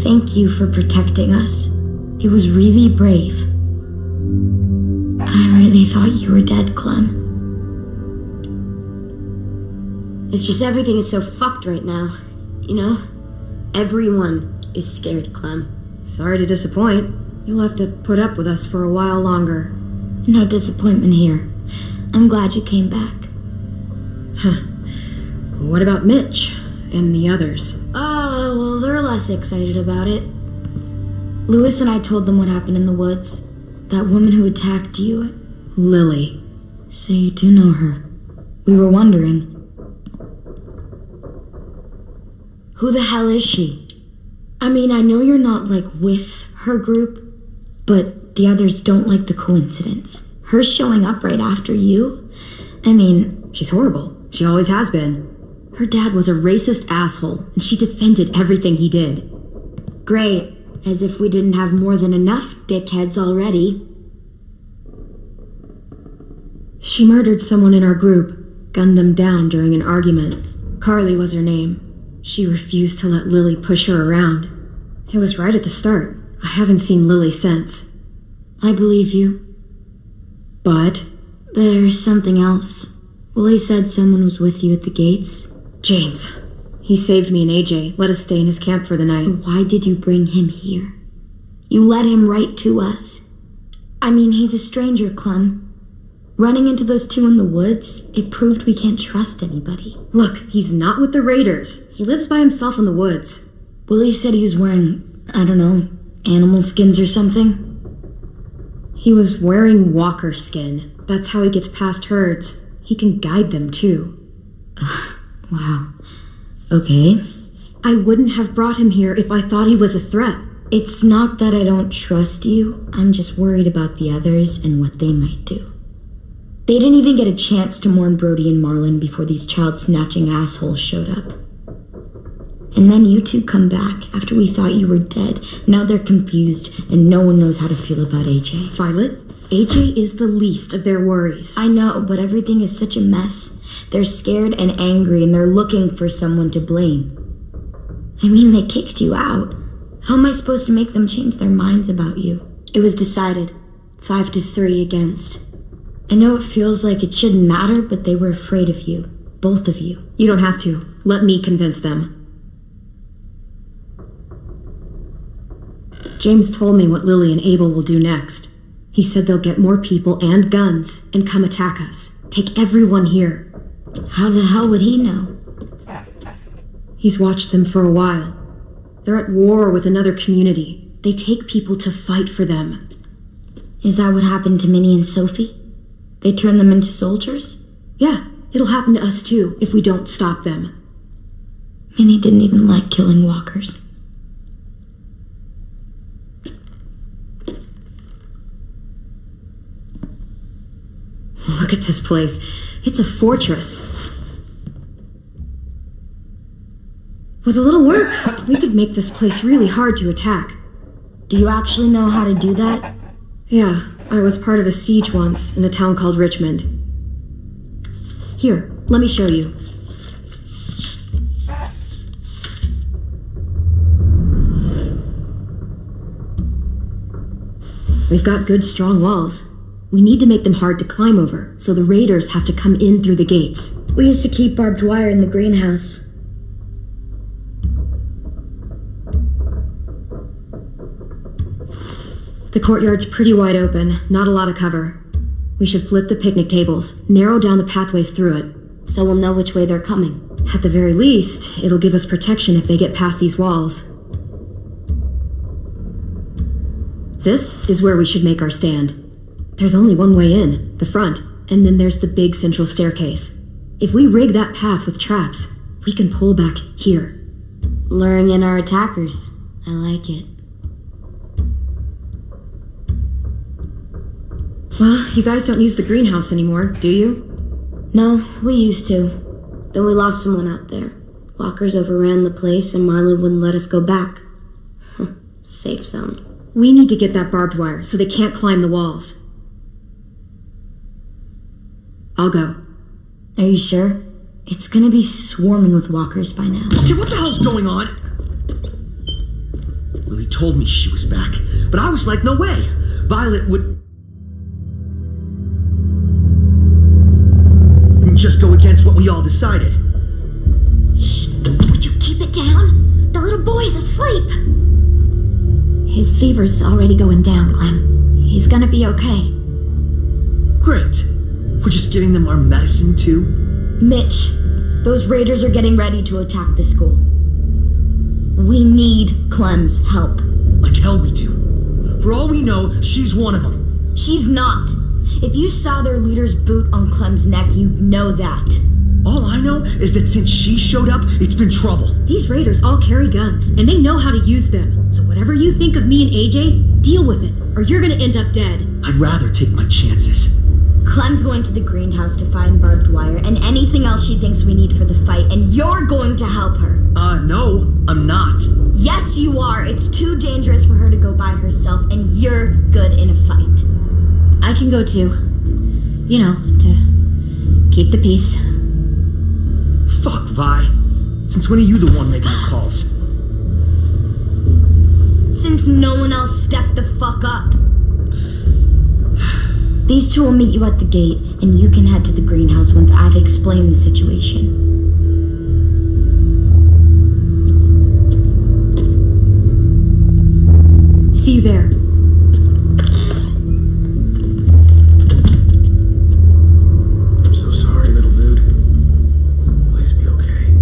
Thank you for protecting us. It was really brave. I really thought you were dead, Clem. It's just everything is so fucked right now, you know? Everyone is scared, Clem.
Sorry to disappoint. You'll have to put up with us for a while longer.
No disappointment here. I'm glad you came back.
Huh. What about Mitch and the others?
Oh, well, they're less excited about it. Lewis and I told them what happened in the woods. That woman who attacked you.
Lily.
So you do know her. We were wondering. Who the hell is she? I mean, I know you're not, with her group, but the others don't like the coincidence. Her showing up right after you? I mean,
she's horrible. She always has been. Her dad was a racist asshole, and she defended everything he did.
Great. As if we didn't have more than enough dickheads already.
She murdered someone in our group, gunned them down during an argument. Carly was her name. She refused to let Lily push her around. It was right at the start. I haven't seen Lily since.
I believe you.
But
there's something else. Willie said someone was with you at the gates.
James. He saved me and AJ, let us stay in his camp for the night.
But why did you bring him here? You led him right to us. I mean, he's a stranger, Clem. Running into those two in the woods, it proved we can't trust anybody.
Look, he's not with the raiders. He lives by himself in the woods.
Willie said he was wearing, I don't know, animal skins or something.
He was wearing walker skin. That's how he gets past herds. He can guide them, too.
Wow. Okay.
I wouldn't have brought him here if I thought he was a threat.
It's not that I don't trust you. I'm just worried about the others and what they might do.
They didn't even get a chance to mourn Brody and Marlon before these child-snatching assholes showed up. And then you two come back after we thought you were dead. Now they're confused, and no one knows how to feel about AJ.
Violet, AJ is the least of their worries.
I know, but everything is such a mess. They're scared and angry, and they're looking for someone to blame. I mean, they kicked you out. How am I supposed to make them change their minds about you? It was decided. 5-3 against. I know it feels like it shouldn't matter, but they were afraid of you. Both of you.
You don't have to. Let me convince them. James told me what Lily and Abel will do next. He said they'll get more people and guns and come attack us. Take everyone here.
How the hell would he know?
He's watched them for a while. They're at war with another community. They take people to fight for them.
Is that what happened to Minnie and Sophie? They turned them into soldiers?
Yeah, it'll happen to us too if we don't stop them.
Minnie didn't even like killing walkers.
Look at this place. It's a fortress. With a little work, we could make this place really hard to attack.
Do you actually know how to do that?
Yeah, I was part of a siege once in a town called Richmond. Here, let me show you. We've got good, strong walls. We need to make them hard to climb over, so the raiders have to come in through the gates.
We used to keep barbed wire in the greenhouse.
The courtyard's pretty wide open, not a lot of cover. We should flip the picnic tables, narrow down the pathways through it.
So we'll know which way they're coming.
At the very least, it'll give us protection if they get past these walls. This is where we should make our stand. There's only one way in, the front, and then there's the big central staircase. If we rig that path with traps, we can pull back here.
Luring in our attackers. I like it.
Well, you guys don't use the greenhouse anymore, do you?
No, we used to. Then we lost someone out there. Walkers overran the place and Marlon wouldn't let us go back. Safe zone.
We need to get that barbed wire so they can't climb the walls. I'll go.
Are you sure? It's gonna be swarming with walkers by now.
Okay, what the hell's going on? Lily told me she was back, but I was like, no way. Violet would just go against what we all decided.
Shh! Would you keep it down? The little boy's asleep! His fever's already going down, Clem. He's gonna be okay.
Great. We're just giving them our medicine, too?
Mitch, those raiders are getting ready to attack the school. We need Clem's help.
Like hell we do. For all we know, she's one of them.
She's not. If you saw their leader's boot on Clem's neck, you'd know that.
All I know is that since she showed up, it's been trouble.
These raiders all carry guns, and they know how to use them. So whatever you think of me and AJ, deal with it, or you're gonna end up dead.
I'd rather take my chances.
Clem's going to the greenhouse to find barbed wire and anything else she thinks we need for the fight, and you're going to help her.
No, I'm not.
Yes, you are. It's too dangerous for her to go by herself, and you're good in a fight.
I can go too. You know, to keep the peace.
Fuck, Vi. Since when are you the one making the calls?
Since no one else stepped the fuck up. These two will meet you at the gate, and you can head to the greenhouse once I've explained the situation.
See you there.
I'm so sorry, little dude. Please be okay.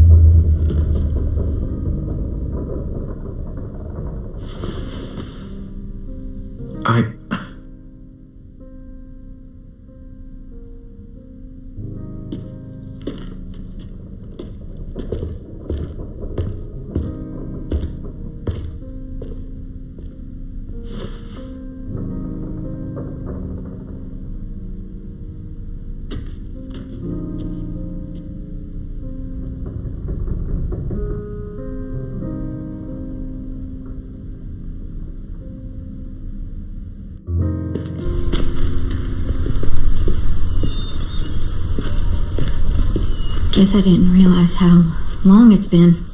Guess I didn't realize how long it's been.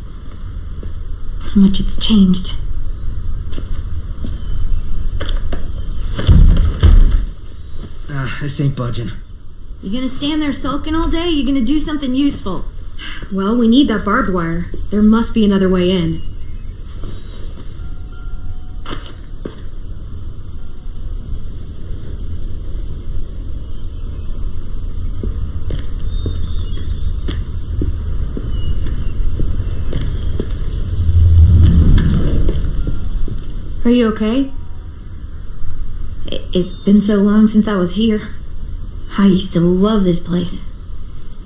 How much it's changed.
This ain't budging.
You gonna stand there sulking all day? You gonna do something useful? Well, we need that barbed wire. There must be another way in. Are you okay? It's been so long since I was here. I used to love this place,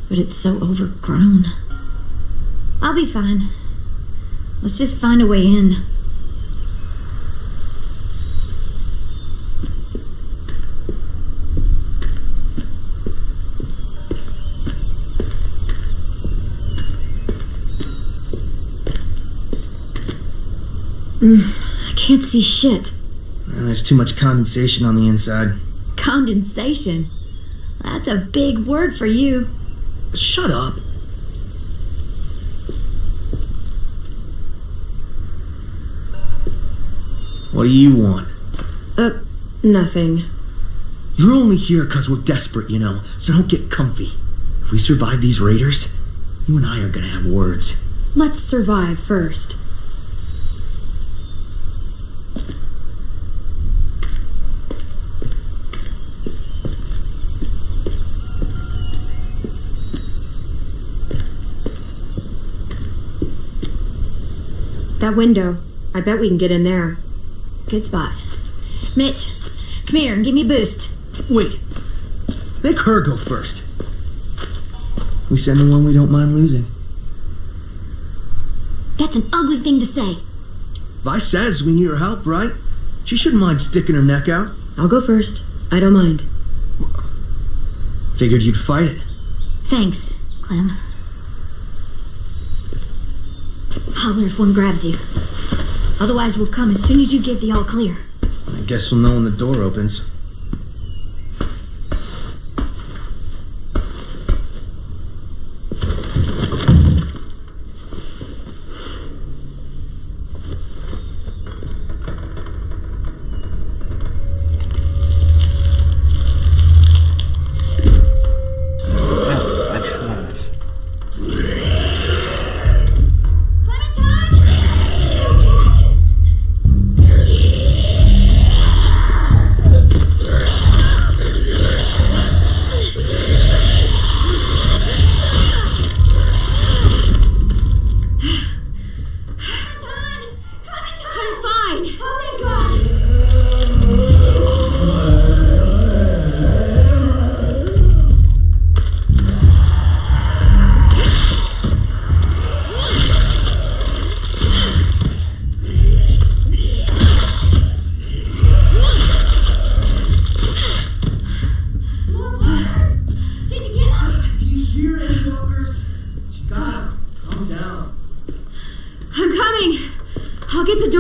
but it's so overgrown. I'll be fine. Let's just find a way in. I can't see shit.
There's too much condensation on the inside.
Condensation? That's a big word for you.
Shut up. What do you want?
Nothing.
You're only here because we're desperate, you know, so don't get comfy. If we survive these raiders, you and I are gonna have words.
Let's survive first. That window. I bet we can get in there. Good spot. Mitch, come here and give me a boost.
Wait. Make her go first. We send the one we don't mind losing.
That's an ugly thing to say.
Vi says we need her help, right? She shouldn't mind sticking her neck out.
I'll go first. I don't mind.
Figured you'd fight it.
Thanks, Clem. Holler if one grabs you. Otherwise, we'll come as soon as you give the all clear.
I guess we'll know when the door opens.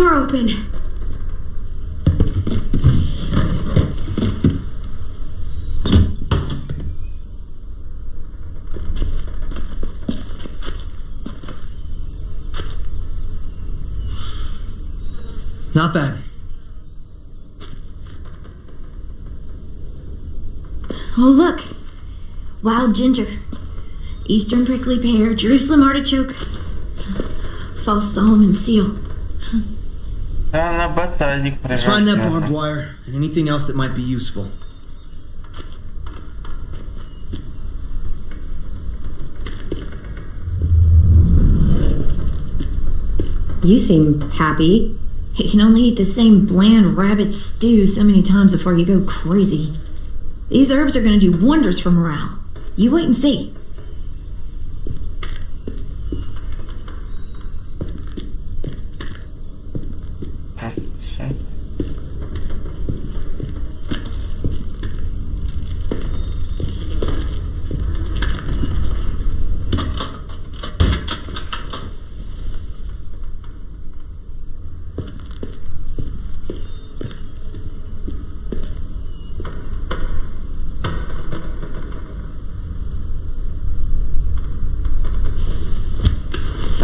Open.
Not bad.
Oh, look. Wild ginger. Eastern prickly pear. Jerusalem artichoke. False Solomon seal.
Let's find that barbed wire and anything else that might be useful.
You seem happy. You can only eat the same bland rabbit stew so many times before you go crazy. These herbs are going to do wonders for morale. You wait and see.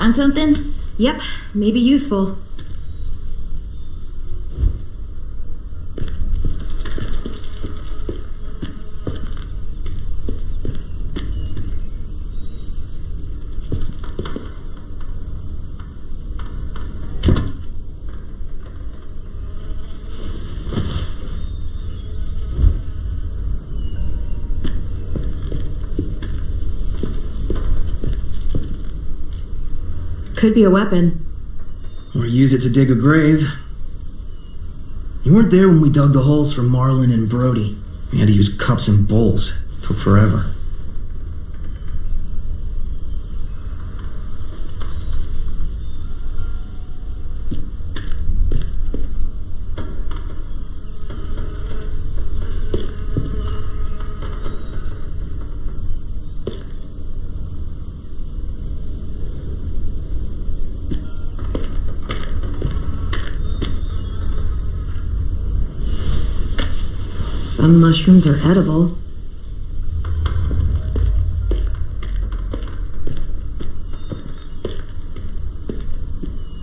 Find something? Yep, maybe useful. Could be a weapon.
Or use it to dig a grave. You weren't there when we dug the holes for Marlin and Brody. We had to use cups and bowls. It took forever.
Some mushrooms are edible.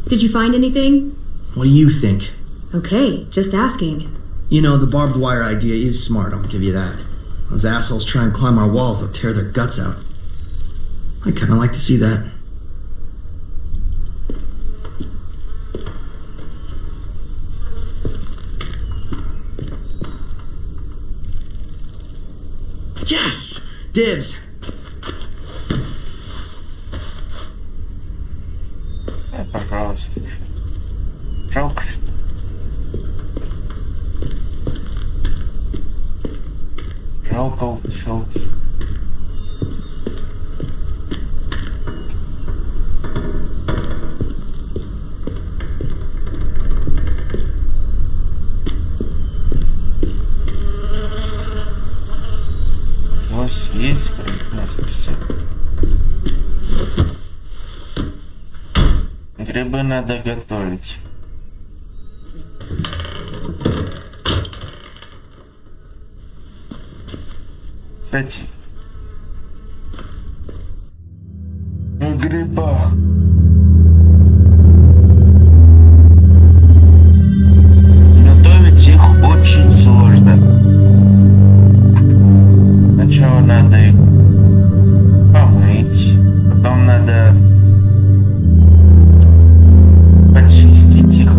Did you find anything?
What do you think?
Okay, just asking.
You know, the barbed wire idea is smart, I'll give you that. Those assholes try and climb our walls, they'll tear their guts out. I kinda like to see that. Yes! Dibs!
Пожалуйста. Жалко, что... Жалко. Есть спасибо. Грибы надо готовить. Кстати, о грибах. Готовить их очень сложно. Сначала надо их помыть, потом надо почистить их,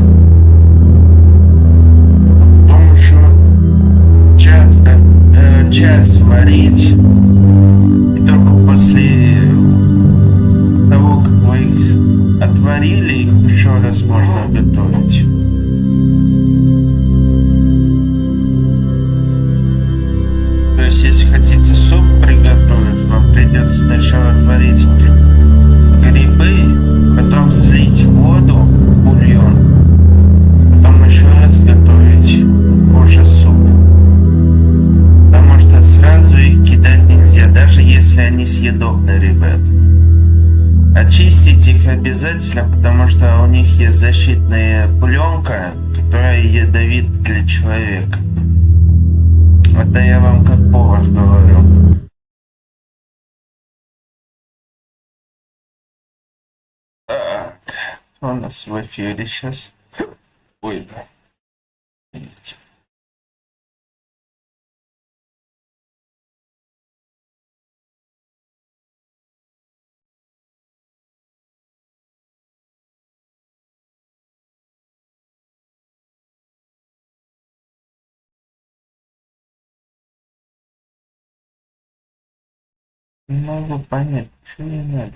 потом еще час варить, и только после того, как вы их отварили, их еще раз можно готовить. То есть, если хотите суп приготовить, вам придется сначала отварить грибы, потом слить воду, бульон, потом еще раз готовить уже суп. Потому что сразу их кидать нельзя, даже если они съедобны, ребят. Очистить их обязательно, потому что у них есть защитная пленка, которая ядовита для человека. Это я вам как повар говорю. Так, у нас в эфире сейчас. Ой, да. Видите. Не могу понять, что ей надо.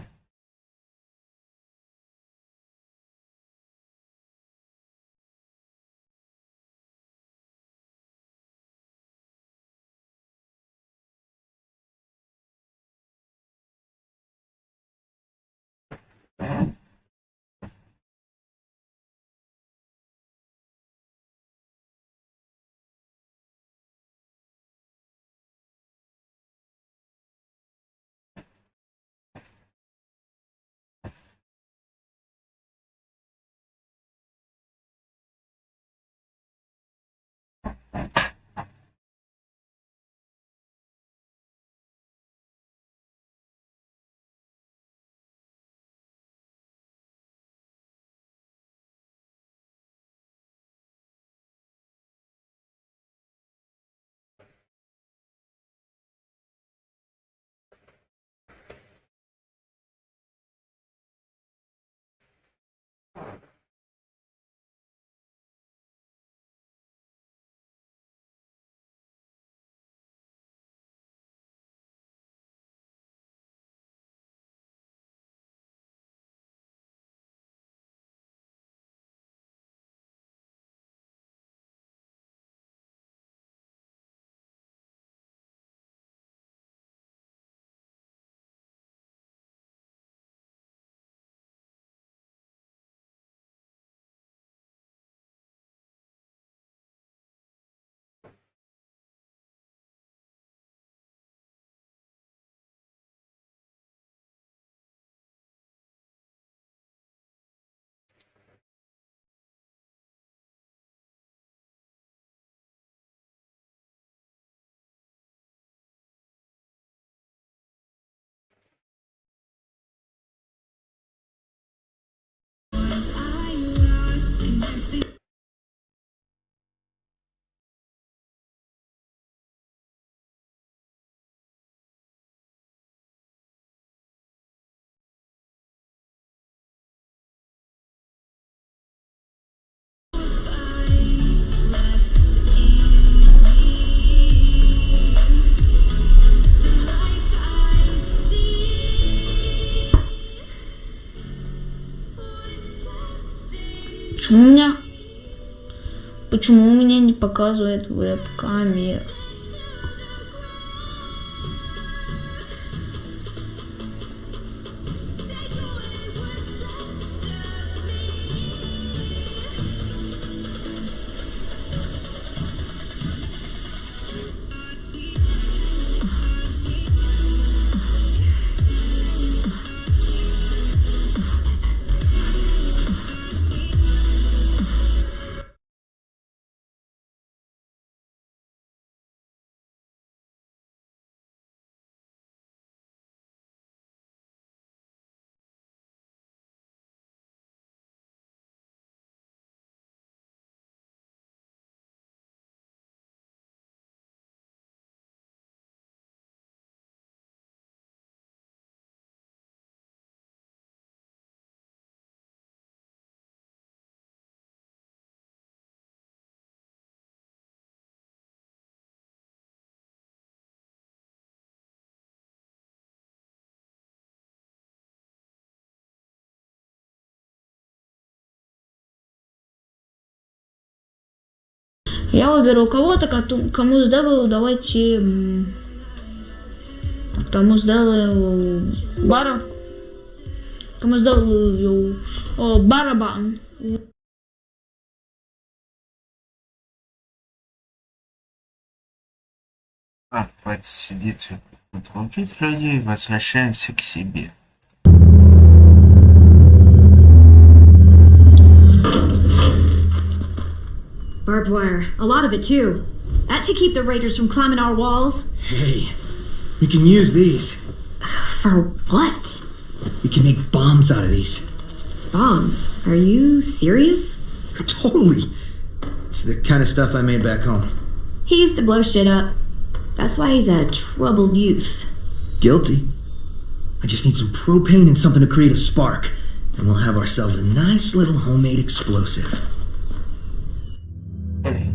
Почему у меня не показывает веб-камер? Я выберу кого-то, кому сделаю, давайте... Кому сделаю бара. Кому сделаю барабан.
Хватит сидеть у других людей, возвращаемся к себе.
Barbed wire. A lot of it, too. That should keep the raiders from climbing our walls.
Hey, we can use these.
For what?
We can make bombs out of these.
Bombs? Are you serious?
Totally. It's the kind of stuff I made back home.
He used to blow shit up. That's why he's a troubled youth.
Guilty. I just need some propane and something to create a spark, and we'll have ourselves a nice little homemade explosive.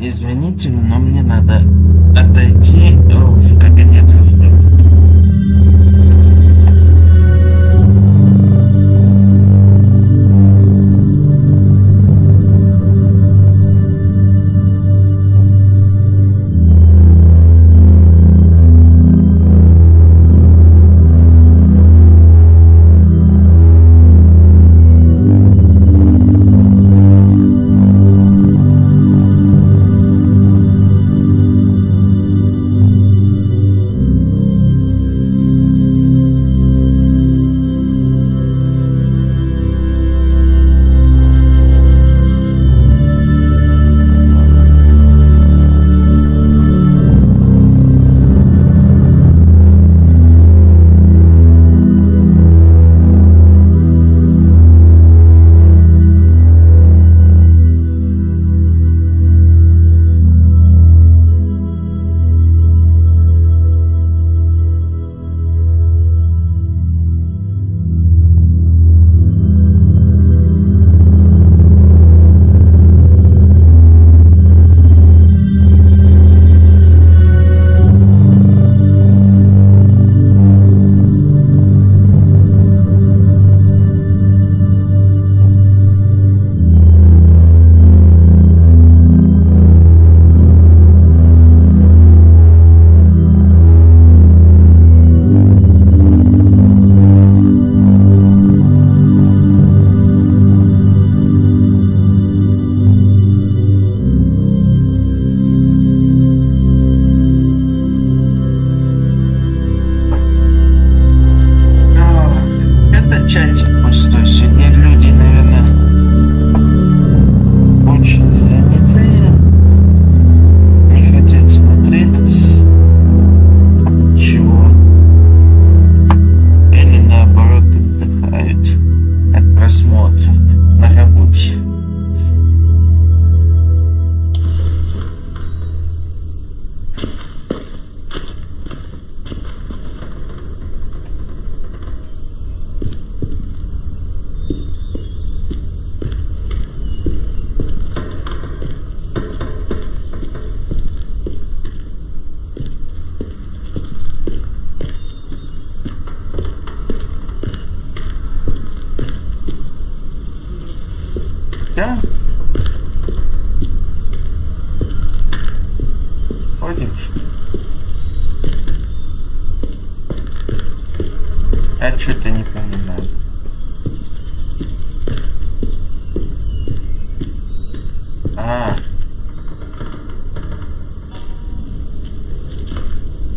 Извините, но мне надо отойти в кабинет. Чатик пустой. Сегодня люди, наверное, очень занятые. Не хотят смотреть ничего. Или наоборот отдыхают от просмотров на работе. А что-то не понимаю.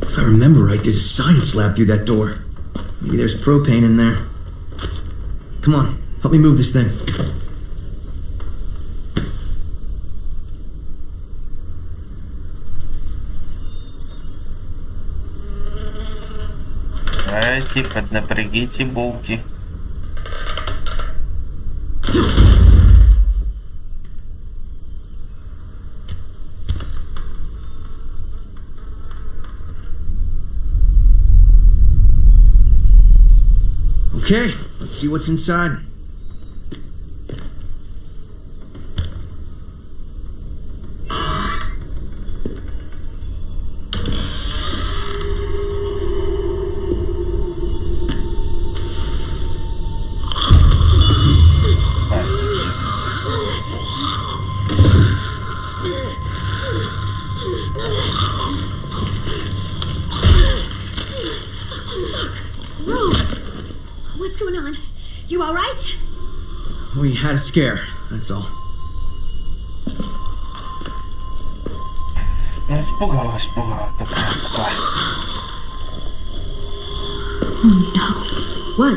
If I remember right, there's a science lab through that door. Maybe there's propane in there. Come on, help me move this thing.
Давайте, поднапрягите булки.
Okay, let's see what's inside.
What's going on? You alright?
We had a scare, that's all.
Испугалась, такая.
Oh no. What?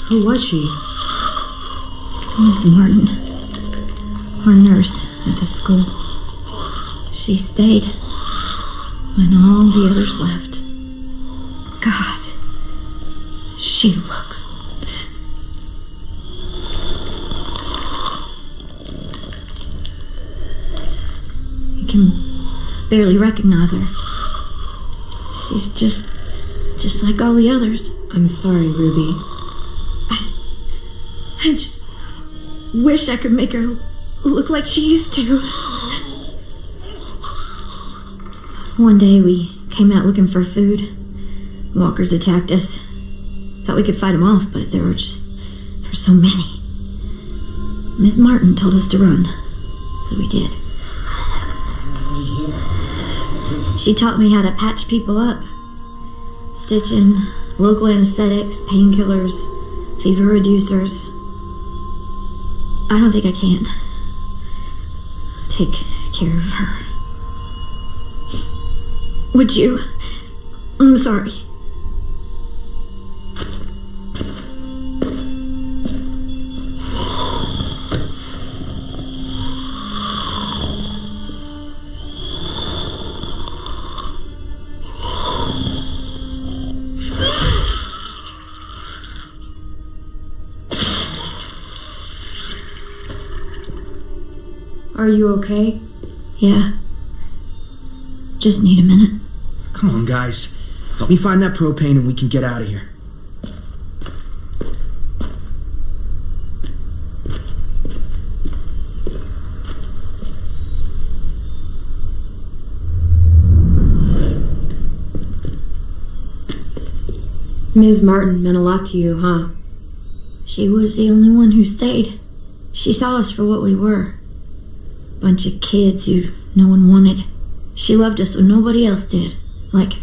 Who was she?
Miss Martin. Our nurse at the school. She stayed when all the others left. God, she looks... You can barely recognize her. She's just like all the others.
I'm sorry, Ruby.
I just wish I could make her look like she used to. One day we came out looking for food. Walkers attacked us. Thought we could fight them off, but there were so many. Miss Martin told us to run, so we did. She taught me how to patch people up. Stitching, local anesthetics, painkillers, fever reducers. I don't think I can take care of her. Would you? I'm sorry.
Are you okay?
Yeah. Just need a minute.
Come on, guys. Help me find that propane and we can get out of here.
Ms. Martin meant a lot to you, huh?
She was the only one who stayed. She saw us for what we were. Bunch of kids who no one wanted. She loved us when nobody else did. Like,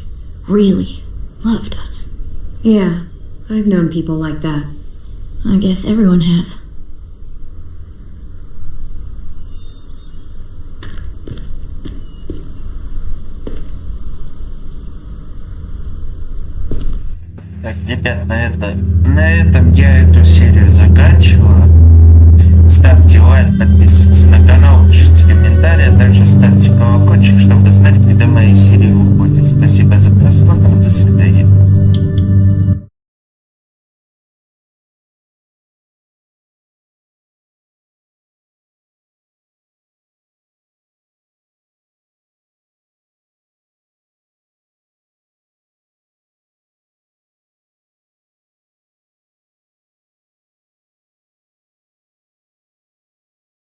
really loved us.
Yeah, I've known people like that.
I guess everyone has.
Так, ребят, на этом я эту серию заканчиваю.